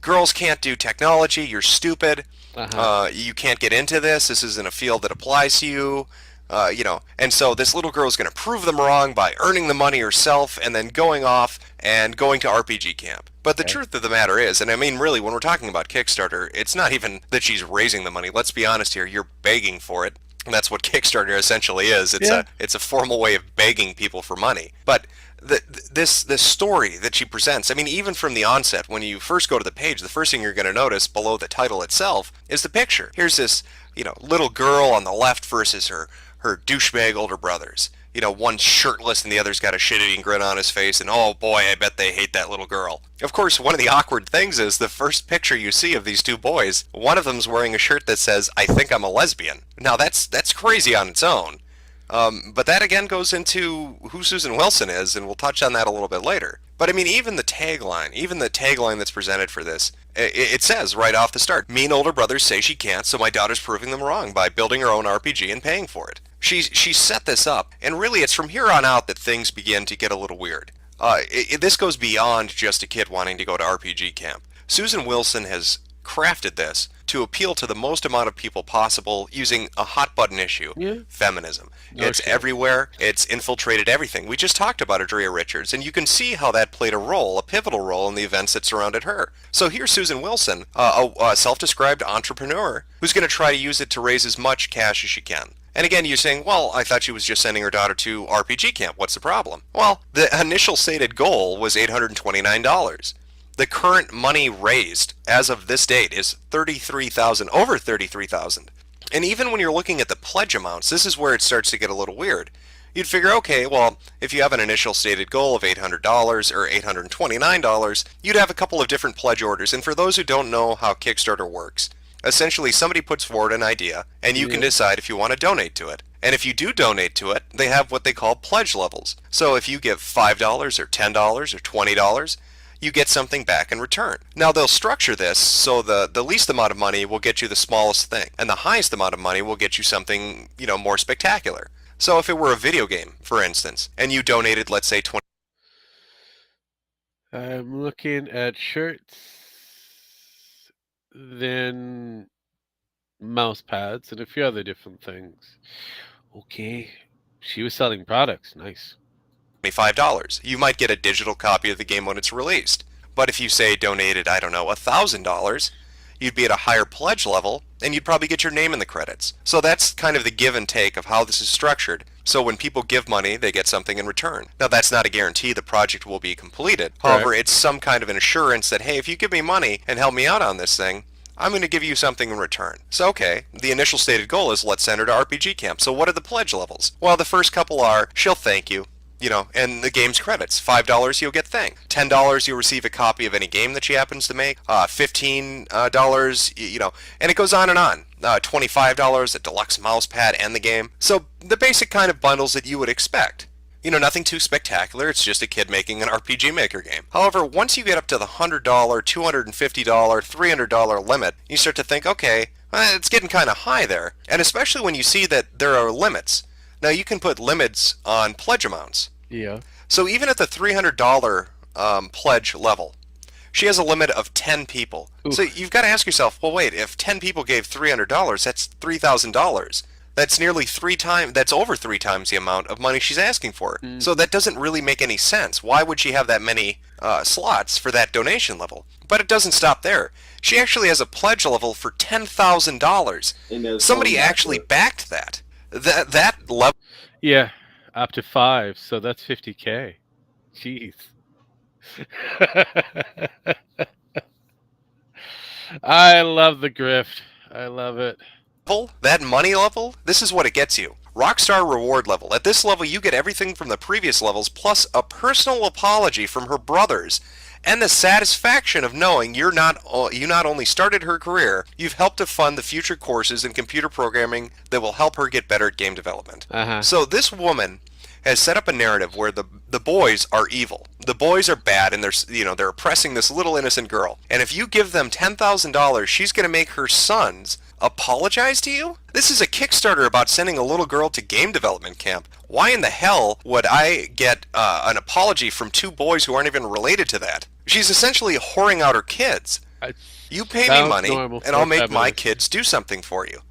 girls can't do technology, you're stupid, you can't get into this isn't a field that applies to you. And so this little girl is going to prove them wrong by earning the money herself and then going off and going to RPG camp. But the truth of the matter is, and I mean really, when we're talking about Kickstarter, it's not even that she's raising the money. Let's be honest here, you're begging for it. And that's what Kickstarter essentially is. It's a formal way of begging people for money. But this story that she presents, I mean, even from the onset, when you first go to the page, the first thing you're going to notice below the title itself is the picture. Here's this, little girl on the left versus her douchebag older brothers. One's shirtless and the other's got a shit-eating grin on his face, and oh boy, I bet they hate that little girl. Of course, one of the awkward things is the first picture you see of these 2 boys, one of them's wearing a shirt that says, I think I'm a lesbian. Now that's crazy on its own. But that again goes into who Susan Wilson is, and we'll touch on that a little bit later. But I mean, even the tagline that's presented for this, it says right off the start, mean older brothers say she can't, so my daughter's proving them wrong by building her own RPG and paying for it. She set this up, and really it's from here on out that things begin to get a little weird. This goes beyond just a kid wanting to go to RPG camp. Susan Wilson has crafted this to appeal to the most amount of people possible using a hot button issue, feminism. It's everywhere. It's infiltrated everything. We just talked about Adria Richards, and you can see how that played a pivotal role in the events that surrounded her. So here's Susan Wilson, a self-described entrepreneur, who's going to try to use it to raise as much cash as she can. And again, you're saying, well, I thought she was just sending her daughter to RPG camp. What's the problem? Well, the initial stated goal was $829. The current money raised as of this date is over $33,000. And even when you're looking at the pledge amounts, this is where it starts to get a little weird. You'd figure, okay, well, if you have an initial stated goal of $800 or $829, you'd have a couple of different pledge orders. And for those who don't know how Kickstarter works, essentially somebody puts forward an idea, and you can decide if you want to donate to it. And if you do donate to it, they have what they call pledge levels. So if you give $5 or $10 or $20, you get something back in return. Now they'll structure this so the least amount of money will get you the smallest thing, and the highest amount of money will get you something, more spectacular. So if it were a video game, for instance, and you donated, let's say, 20...
I'm looking at shirts. then mouse pads and a few other different things. Okay. She was selling products. Nice.
$25. You might get a digital copy of the game when it's released. But if you say donated, I don't know, $1,000, you'd be at a higher pledge level, and you'd probably get your name in the credits. So that's kind of the give and take of how this is structured. So when people give money, they get something in return. Now that's not a guarantee the project will be completed. However, it's some kind of an assurance that, hey, if you give me money and help me out on this thing, I'm going to give you something in return. So okay, the initial stated goal is let's send her to RPG camp. So what are the pledge levels? Well, the first couple are, she'll thank you. And the game's credits. $5, you'll get thing. $10, you'll receive a copy of any game that she happens to make. $15, and it goes on and on. $25, a deluxe mouse pad and the game. So the basic kind of bundles that you would expect. Nothing too spectacular. It's just a kid making an RPG Maker game. However, once you get up to the $100, $250, $300 limit, you start to think, okay, it's getting kind of high there. And especially when you see that there are limits. Now, you can put limits on pledge amounts.
Yeah.
So even at the $300 pledge level, she has a limit of 10 people. Oof. So you've got to ask yourself, well, wait, if 10 people gave $300, that's $3,000. That's nearly that's over 3 times the amount of money she's asking for. Mm. So that doesn't really make any sense. Why would she have that many slots for that donation level? But it doesn't stop there. She actually has a pledge level for $10,000. Somebody actually backed that. That level.
Yeah, up to 5, so that's $50K. Jeez. I love the grift. I love it.
That money level, this is what it gets you. Rockstar reward level. At this level, you get everything from the previous levels, plus a personal apology from her brothers, and the satisfaction of knowing you not only started her career, you've helped to fund the future courses in computer programming that will help her get better at game development.
Uh-huh.
So this woman has set up a narrative where the boys are evil. The boys are bad, and they're oppressing this little innocent girl. And if you give them $10,000, she's going to make her sons apologize to you? This is a Kickstarter about sending a little girl to game development camp. Why in the hell would I get an apology from 2 boys who aren't even related to that? She's essentially whoring out her kids. You pay me money, and I'll make my kids do something for you.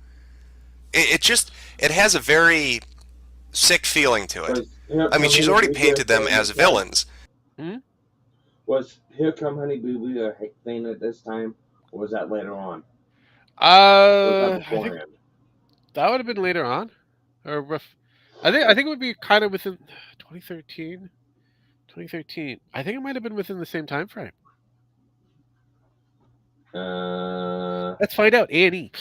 It has a very sick feeling to it. I mean, she's already painted them as villains.
Hmm?
Was Here Come Honey Boo Boo a thing at this time, or was that later on?
I think that would have been later on, or I think it would be kind of within 2013. 2013. I think it might have been within the same time frame. Let's find out. A&E.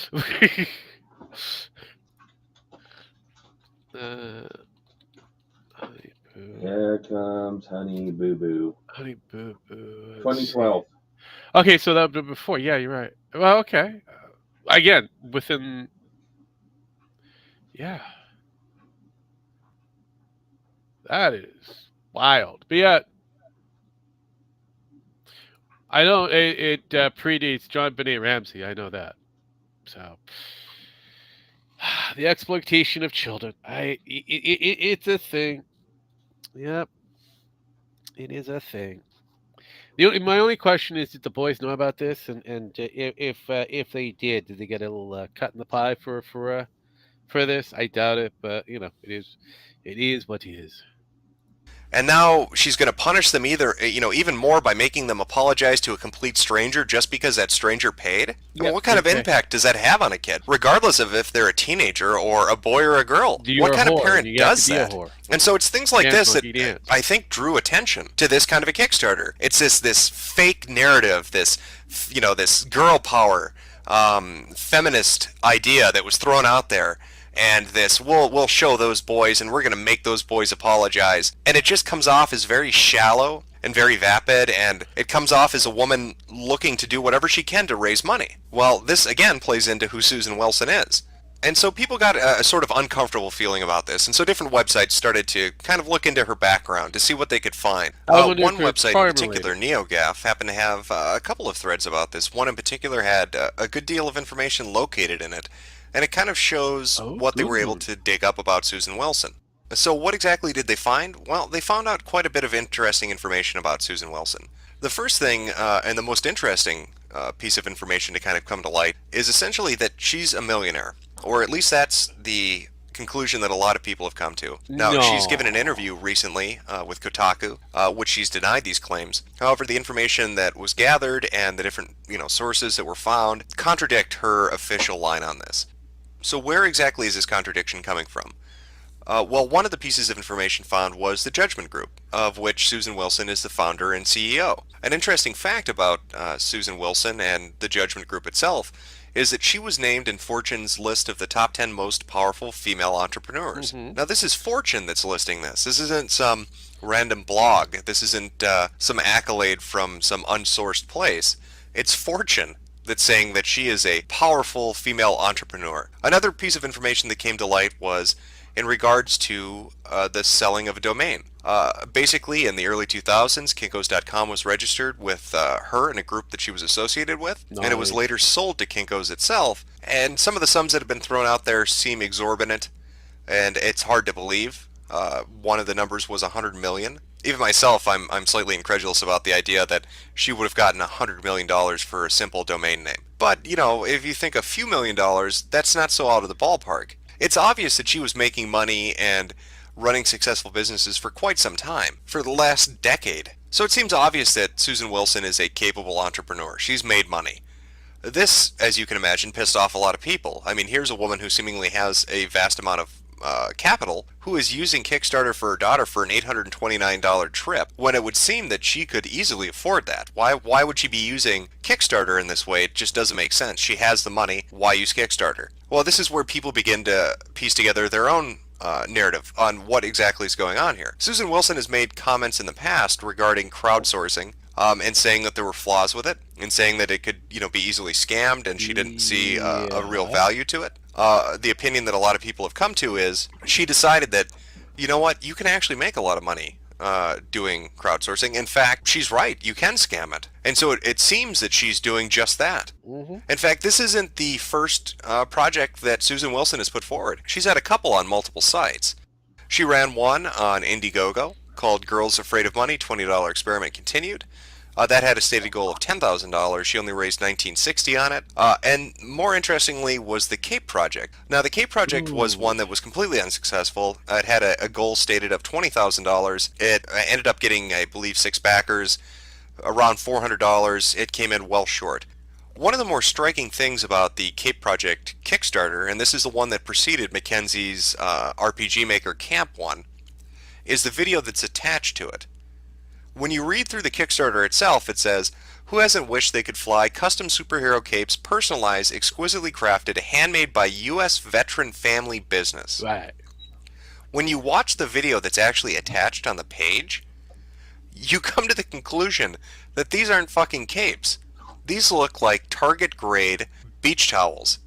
Here Comes Honey Boo Boo.
Honey Boo Boo.
2012.
Okay, so that would be before. Yeah, you're right. Well, okay. Again, within. Yeah. That is wild. But yeah, I know it predates John Benet Ramsey. I know that. So the exploitation of children. It's a thing. Yep, it is a thing. My only question is, did the boys know about this? And if they did they get a little cut in the pie for this? I doubt it, but it is what it is.
And now she's going to punish them even more by making them apologize to a complete stranger just because that stranger paid?
Yep,
what kind of impact does that have on a kid, regardless of if they're a teenager or a boy or a girl? What kind of parent does that? And so it's things like this that I think drew attention to this kind of a Kickstarter. It's this fake narrative, this girl power, feminist idea that was thrown out there. And we'll show those boys, and we're going to make those boys apologize. And it just comes off as very shallow and very vapid, and it comes off as a woman looking to do whatever she can to raise money. Well, this, again, plays into who Susan Wilson is. And so people got a sort of uncomfortable feeling about this, and so different websites started to kind of look into her background to see what they could find. One website in particular, NeoGAF, happened to have a couple of threads about this. One in particular had a good deal of information located in it. And it kind of shows what they were able to dig up about Susan Wilson. So what exactly did they find? Well, they found out quite a bit of interesting information about Susan Wilson. The first thing, and the most interesting piece of information to kind of come to light is essentially that she's a millionaire, or at least that's the conclusion that a lot of people have come to. Now, she's given an interview recently with Kotaku, which she's denied these claims. However, the information that was gathered and the different sources that were found contradict her official line on this. So where exactly is this contradiction coming from? Well, one of the pieces of information found was the Judgment Group, of which Susan Wilson is the founder and CEO. An interesting fact about Susan Wilson and the Judgment Group itself is that she was named in Fortune's list of the top 10 most powerful female entrepreneurs. Now, this is Fortune that's listing this. This isn't some random blog. This isn't some accolade from some unsourced place. It's Fortune that's saying that she is a powerful female entrepreneur. Another piece of information that came to light was in regards to the selling of a domain. Basically, in the early 2000s, Kinkos.com was registered with her and a group that she was associated with, and it was later sold to Kinkos itself. And some of the sums that have been thrown out there seem exorbitant, and it's hard to believe. One of the numbers was 100 million. Even myself, I'm slightly incredulous about the idea that she would have gotten $100 million for a simple domain name. But, if you think a few $1,000,000, that's not so out of the ballpark. It's obvious that she was making money and running successful businesses for quite some time, for the last decade. So it seems obvious that Susan Wilson is a capable entrepreneur. She's made money. This, as you can imagine, pissed off a lot of people. I mean, here's a woman who seemingly has a vast amount of capital, who is using Kickstarter for her daughter for an $829 trip, when it would seem that she could easily afford that. Why would she be using Kickstarter in this way? It just doesn't make sense. She has the money. Why use Kickstarter? Well, this is where people begin to piece together their own narrative on what exactly is going on here. Susan Wilson has made comments in the past regarding crowdsourcing, and saying that there were flaws with it, and saying that it could, be easily scammed, and she didn't see a real value to it. The opinion that a lot of people have come to is she decided that, you can actually make a lot of money doing crowdsourcing. In fact, she's right. You can scam it. And so it seems that she's doing just that. In fact, this isn't the first project that Susan Wilson has put forward. She's had a couple on multiple sites. She ran one on Indiegogo called Girls Afraid of Money, $20 Experiment Continued. That had a stated goal of $10,000. She only raised $1960 on it. And more interestingly was the Cape Project. Now, the Cape Project was one that was completely unsuccessful. It had a goal stated of $20,000. It ended up getting, I believe, 6 backers, around $400. It came in well short. One of the more striking things about the Cape Project Kickstarter, and this is the one that preceded Mackenzie's RPG Maker Camp one, is the video that's attached to it. When you read through the Kickstarter itself, it says, "Who hasn't wished they could fly custom superhero capes, personalized, exquisitely crafted, handmade by U.S. veteran family business?"
Right.
When you watch the video that's actually attached on the page, you come to the conclusion that these aren't fucking capes. These look like Target-grade beach towels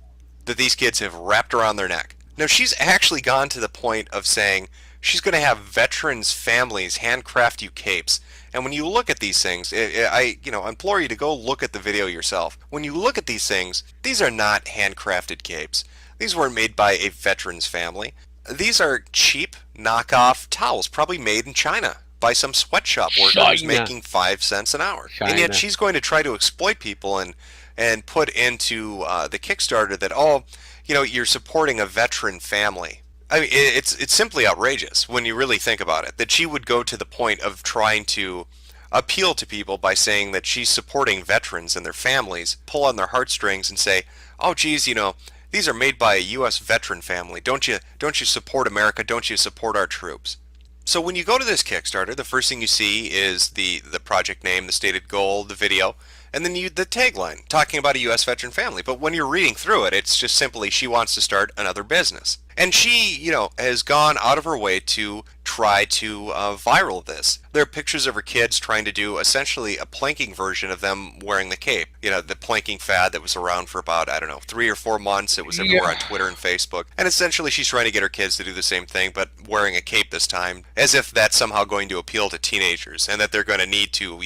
that these kids have wrapped around their neck. Now, she's actually gone to the point of saying she's going to have veterans' families handcraft you capes. And when you look at these things, I implore you to go look at the video yourself. When you look at these things, these are not handcrafted capes. These weren't made by a veteran's family. These are cheap knockoff towels, probably made in China by some sweatshop worker who's making 5 cents an hour. And yet she's going to try to exploit people and put into the Kickstarter that, you're supporting a veteran family. I mean, it's simply outrageous when you really think about it, that she would go to the point of trying to appeal to people by saying that she's supporting veterans and their families, pull on their heartstrings and say, "Oh, geez, these are made by a U.S. veteran family. Don't you support America? Don't you support our troops?" So when you go to this Kickstarter, the first thing you see is the project name, the stated goal, the video, and then the tagline talking about a U.S. veteran family. But when you're reading through it, it's just simply she wants to start another business. And she, has gone out of her way to try to viral this. There are pictures of her kids trying to do essentially a planking version of them wearing the cape. The planking fad that was around for about, 3 or 4 months. It was everywhere on Twitter and Facebook. And essentially she's trying to get her kids to do the same thing, but wearing a cape this time, as if that's somehow going to appeal to teenagers and that they're going to need to,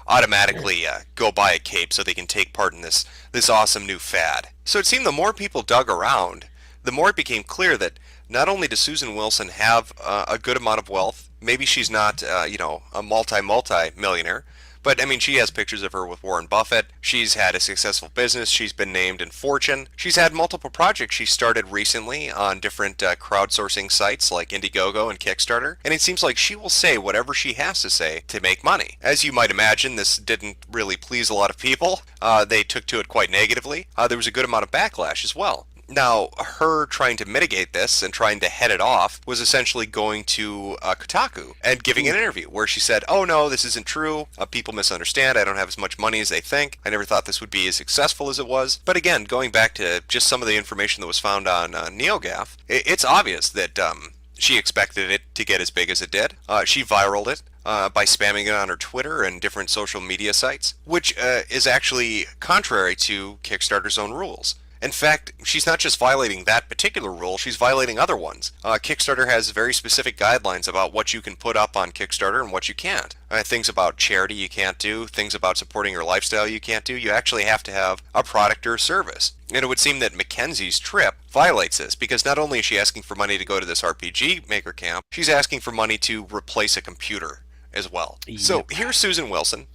automatically go buy a cape so they can take part in this awesome new fad. So it seemed the more people dug around, the more it became clear that not only does Susan Wilson have a good amount of wealth, maybe she's not, a multi-millionaire, But I mean, she has pictures of her with Warren Buffett. She's had a successful business. She's been named in Fortune. She's had multiple projects she started recently on different crowdsourcing sites like Indiegogo and Kickstarter. And it seems like she will say whatever she has to say to make money. As you might imagine, this didn't really please a lot of people. They took to it quite negatively. There was a good amount of backlash as well. Now, her trying to mitigate this and trying to head it off was essentially going to Kotaku and giving an interview where she said, oh no, this isn't true. People misunderstand. I don't have as much money as they think. I never thought this would be as successful as it was. But again, going back to just some of the information that was found on NeoGAF, it's obvious that she expected it to get as big as it did. She viraled it. By spamming it on her Twitter and different social media sites, which is actually contrary to Kickstarter's own rules. In fact, she's not just violating that particular rule, she's violating other ones. Kickstarter has very specific guidelines about what you can put up on Kickstarter and what you can't. Things about charity you can't do, things about supporting your lifestyle you can't do. You actually have to have a product or service. And it would seem that Mackenzie's trip violates this, because not only is she asking for money to go to this RPG maker camp, she's asking for money to replace a computer as well. Yep. So here's Susan Wilson,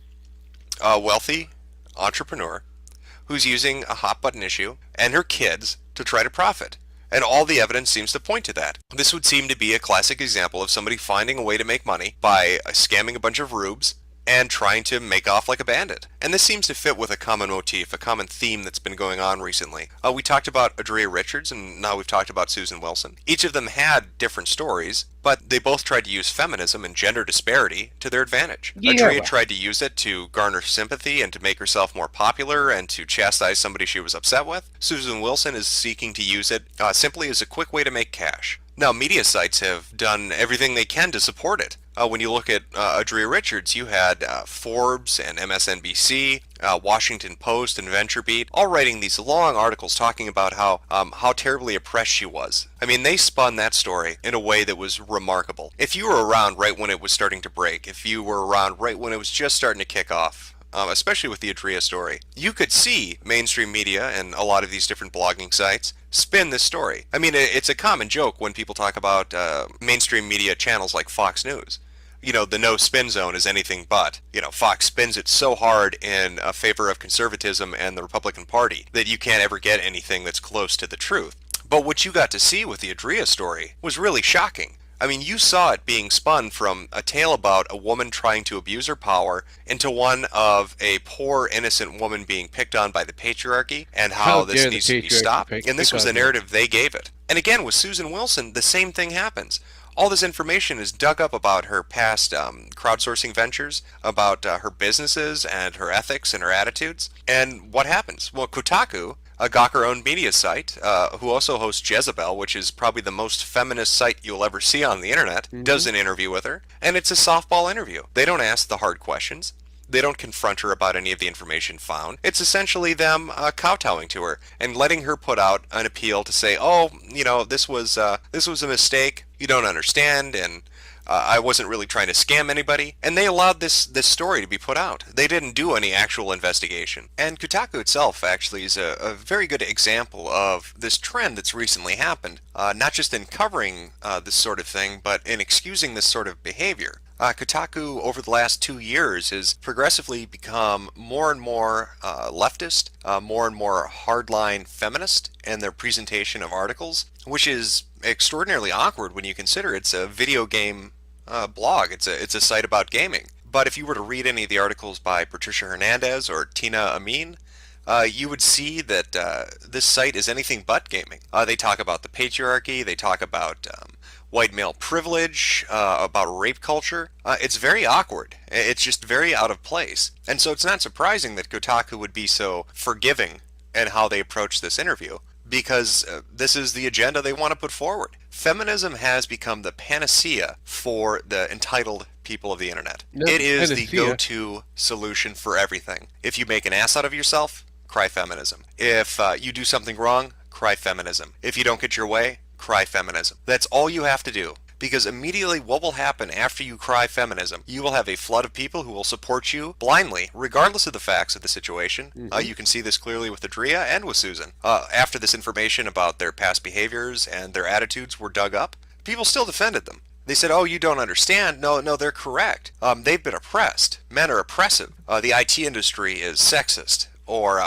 a wealthy entrepreneur, who's using a hot button issue and her kids to try to profit. And all the evidence seems to point to that. This would seem to be a classic example of somebody finding a way to make money by scamming a bunch of rubes and trying to make off like a bandit. And this seems to fit with a common motif, a common theme that's been going on recently. We talked about Adria Richards, and now we've talked about Susan Wilson. Each of them had different stories, but they both tried to use feminism and gender disparity to their advantage. Yeah. Adria tried to use it to garner sympathy and to make herself more popular and to chastise somebody she was upset with. Susan Wilson is seeking to use it simply as a quick way to make cash. Now, media sites have done everything they can to support it. When you look at Adria Richards, you had Forbes and MSNBC, Washington Post and VentureBeat, all writing these long articles talking about how terribly oppressed she was. I mean, they spun that story in a way that was remarkable. If you were around right when it was starting to break, if you were around right when it was just starting to kick off, especially with the Adria story, you could see mainstream media and a lot of these different blogging sites spin this story. I mean, it's a common joke when people talk about mainstream media channels like Fox News. You know, the no spin zone is anything but. You know, Fox spins it so hard in favor of conservatism and the Republican Party that you can't ever get anything that's close to the truth. But what you got to see with the Adria story was really shocking. I mean, you saw it being spun from a tale about a woman trying to abuse her power into one of a poor, innocent woman being picked on by the patriarchy and how this needs to be stopped. And this was the narrative they gave it. And again, with Susan Wilson, the same thing happens. All this information is dug up about her past crowdsourcing ventures, about her businesses and her ethics and her attitudes. And what happens? Well, Kotaku, a Gawker-owned media site, who also hosts Jezebel, which is probably the most feminist site you'll ever see on the internet, does an interview with her. And it's a softball interview. They don't ask the hard questions. They don't confront her about any of the information found. It's essentially them kowtowing to her and letting her put out an appeal to say, oh, you know, this was a mistake. You don't understand, and I wasn't really trying to scam anybody. And they allowed this story to be put out. They didn't do any actual investigation. And Kotaku itself actually is a very good example of this trend that's recently happened, not just in covering this sort of thing, but in excusing this sort of behavior. Kotaku, over the last 2 years, has progressively become more and more leftist, more and more hardline feminist in their presentation of articles, which is extraordinarily awkward when you consider it's a video game blog. It's a site about gaming. But if you were to read any of the articles by Patricia Hernandez or Tina Amin, you would see that this site is anything but gaming. They talk about the patriarchy, they talk about white male privilege, about rape culture. It's very awkward. It's just very out of place. And so it's not surprising that Kotaku would be so forgiving in how they approach this interview, because this is the agenda they want to put forward. Feminism has become the panacea for the entitled people of the internet. It is the go-to solution for everything. If you make an ass out of yourself, cry feminism. If you do something wrong, cry feminism. If you don't get your way, cry feminism. That's all you have to do. Because immediately what will happen after you cry feminism, you will have a flood of people who will support you blindly, regardless of the facts of the situation. You can see this clearly with Adria and with Susan. After this information about their past behaviors and their attitudes were dug up, people still defended them. They said, "Oh, you don't understand." No, no, they're correct. They've been oppressed. Men are oppressive. The IT industry is sexist. Or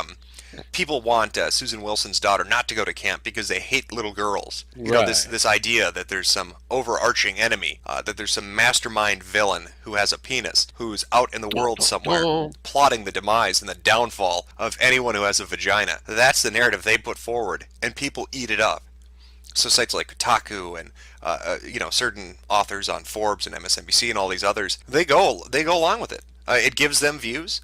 people want Susan Wilson's daughter not to go to camp because they hate little girls. You know, this
Right.
this idea that there's some overarching enemy, that there's some mastermind villain who has a penis, who's out in the world somewhere, plotting the demise and the downfall of anyone who has a vagina. That's the narrative they put forward, and people eat it up. So sites like Kotaku and certain authors on Forbes and MSNBC and all these others, they go along with it. It gives them views,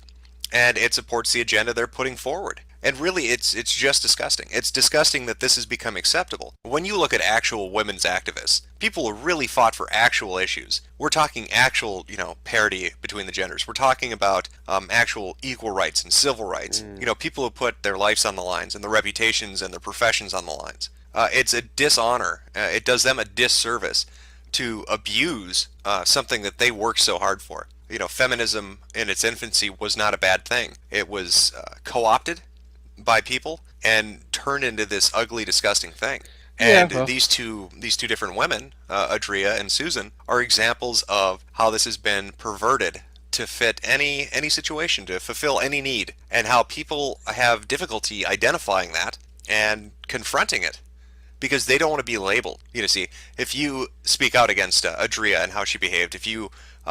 and it supports the agenda they're putting forward. And really, it's just disgusting. It's disgusting that this has become acceptable. When you look at actual women's activists, people who really fought for actual issues. We're talking actual, parity between the genders. We're talking about actual equal rights and civil rights. People who put their lives on the lines and their reputations and their professions on the lines. It's a dishonor. It does them a disservice to abuse something that they worked so hard for. Feminism in its infancy was not a bad thing. It was co-opted by people and turned into this ugly, disgusting thing.
Yeah,
And
well,
these two different women, Adria and Susan, are examples of how this has been perverted to fit any situation, to fulfill any need, and how people have difficulty identifying that and confronting it because they don't want to be labeled. See, if you speak out against Adria and how she behaved, if you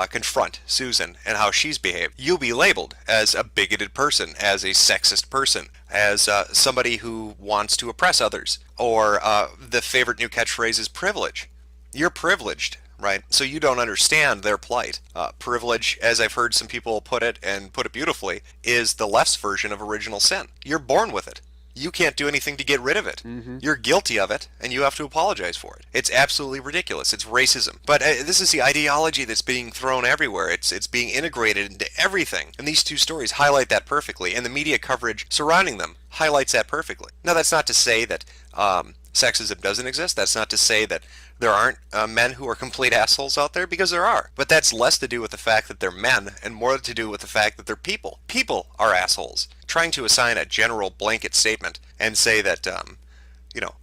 confront Susan and how she's behaved, you'll be labeled as a bigoted person, as a sexist person, as somebody who wants to oppress others, or the favorite new catchphrase is privilege. You're privileged, right? So you don't understand their plight. Privilege, as I've heard some people put it, and put it beautifully, is the left's version of original sin. You're born with it. You can't do anything to get rid of it. You're guilty of it, and you have to apologize for it. It's absolutely ridiculous. It's racism. But this is the ideology that's being thrown everywhere. It's being integrated into everything. And these two stories highlight that perfectly, and the media coverage surrounding them highlights that perfectly. Now, that's not to say that sexism doesn't exist. That's not to say that there aren't men who are complete assholes out there, because there are. But that's less to do with the fact that they're men and more to do with the fact that they're people. People are assholes. Trying to assign a general blanket statement and say that,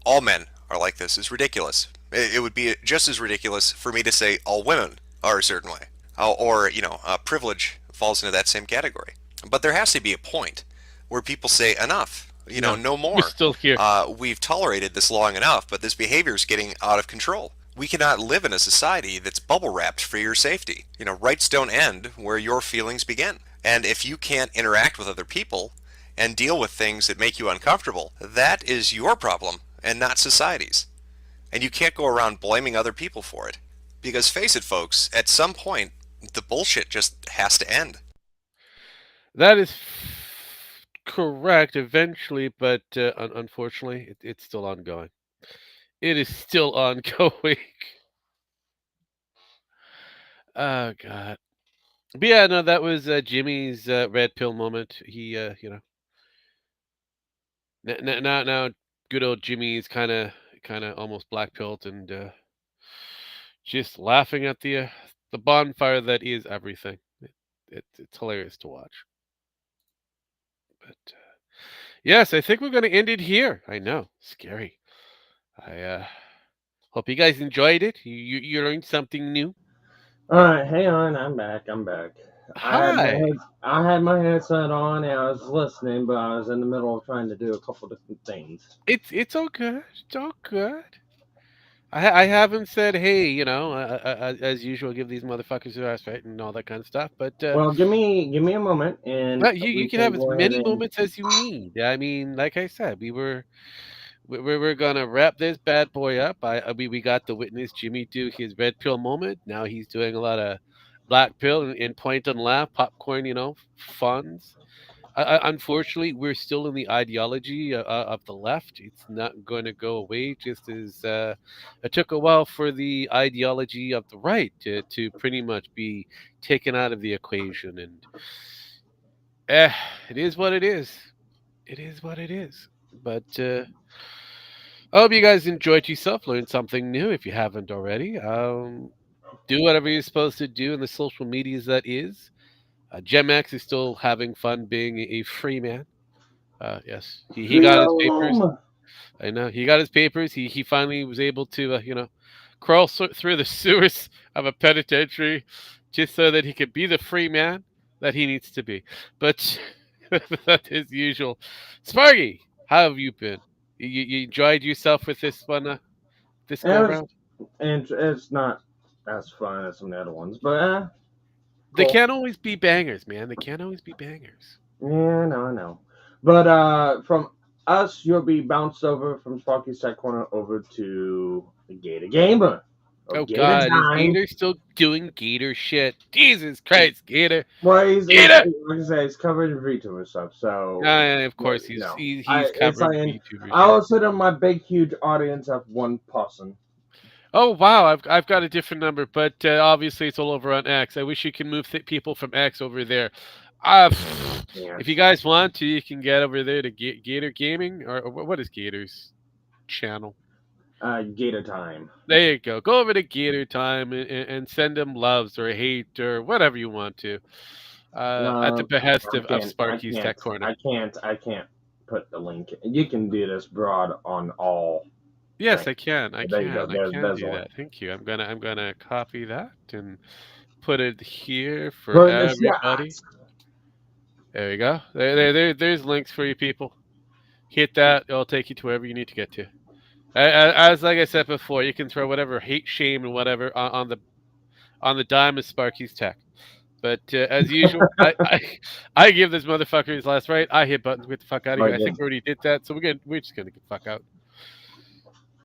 all men are like this is ridiculous. It would be just as ridiculous for me to say all women are a certain way. Or, privilege falls into that same category. But there has to be a point where people say enough. No more.
we're still here.
We've tolerated this long enough, but this behavior is getting out of control. We cannot live in a society that's bubble wrapped for your safety. Rights don't end where your feelings begin. And if you can't interact with other people and deal with things that make you uncomfortable, that is your problem and not society's. And you can't go around blaming other people for it. Because face it, folks, at some point, the bullshit just has to end.
That is correct eventually, but unfortunately, it's still ongoing. It is still ongoing. Oh God. But yeah, no, that was Jimmy's red pill moment. He, now good old Jimmy's kind of almost black pilled and just laughing at the bonfire that is everything. It's hilarious to watch. But yes, I think we're going to end it here. I know, scary. I hope you guys enjoyed it. You learned something new.
All right, hang on. I'm back. I'm back.
Hi.
I had my headset on and I was listening, but I was in the middle of trying to do a couple different things.
It's all good. It's all good. I haven't said hey, as usual, give these motherfuckers a rest, right, and all that kind of stuff. But
Well, give me a moment, and
you
we
can
can
have as
go ahead
many
and.
moments as you need. I mean, like I said, we're gonna wrap this bad boy up. We got to witness Jimmy do his red pill moment. Now he's doing a lot of black pill and point and laugh, popcorn, funs. Unfortunately, we're still in the ideology of the left. It's not going to go away. Just as it took a while for the ideology of the right to pretty much be taken out of the equation. And eh, it is what it is. It is what it is. But I hope you guys enjoyed yourself, learned something new if you haven't already. Do whatever you're supposed to do in the social medias that is. Gemax is still having fun being a free man. Yes, he got his papers.
Freedom!
I know he got his papers. He finally was able to crawl through the sewers of a penitentiary just so that he could be the free man that he needs to be. But that is usual. Sparky, how have you been? You enjoyed yourself with this one, this
And
go
it was,
round?
and it's not as fun as some of the other ones, but
They
cool.
can't always be bangers, man. They can't always be bangers.
Yeah, no, I know. But from us, you'll be bounced over from Sparky's Tech Corner over to the Gator Gamer. Or
Oh
Gator
God, is
Time.
Gator still doing Gator shit? Jesus Christ, Gator!
Well, he's
Gator!
like I say, he's covered in VTuber stuff, so
Of course, he's
no.
he's
It's
covering
like
VTuber
I
shit.
will sit on my big, huge audience of one person.
Oh wow, I've got a different number, but obviously it's all over on X. I wish you can move people from X over there. If you guys want to, you can get over there to Gator Gaming or what is Gator's channel?
Gator Time.
There you go. Go over to Gator Time and send them loves or hate or whatever you want to. At the behest of Sparky's Tech Corner.
I can't put the link. You can do this broad on all.
Yes, I can. I
There you
can.
go.
I can
There's
do
one.
that. Thank you. I'm gonna copy that and put it here for everybody. There you go. There's links for you people. Hit that. It'll take you to wherever you need to get to. As like I said before, you can throw whatever hate, shame, and whatever on the dime of Sparky's Tech. But as usual, I give this mother fucker his last right. I hit buttons. Get the fuck out of here. I think we already did that, so we're just gonna get the fuck out.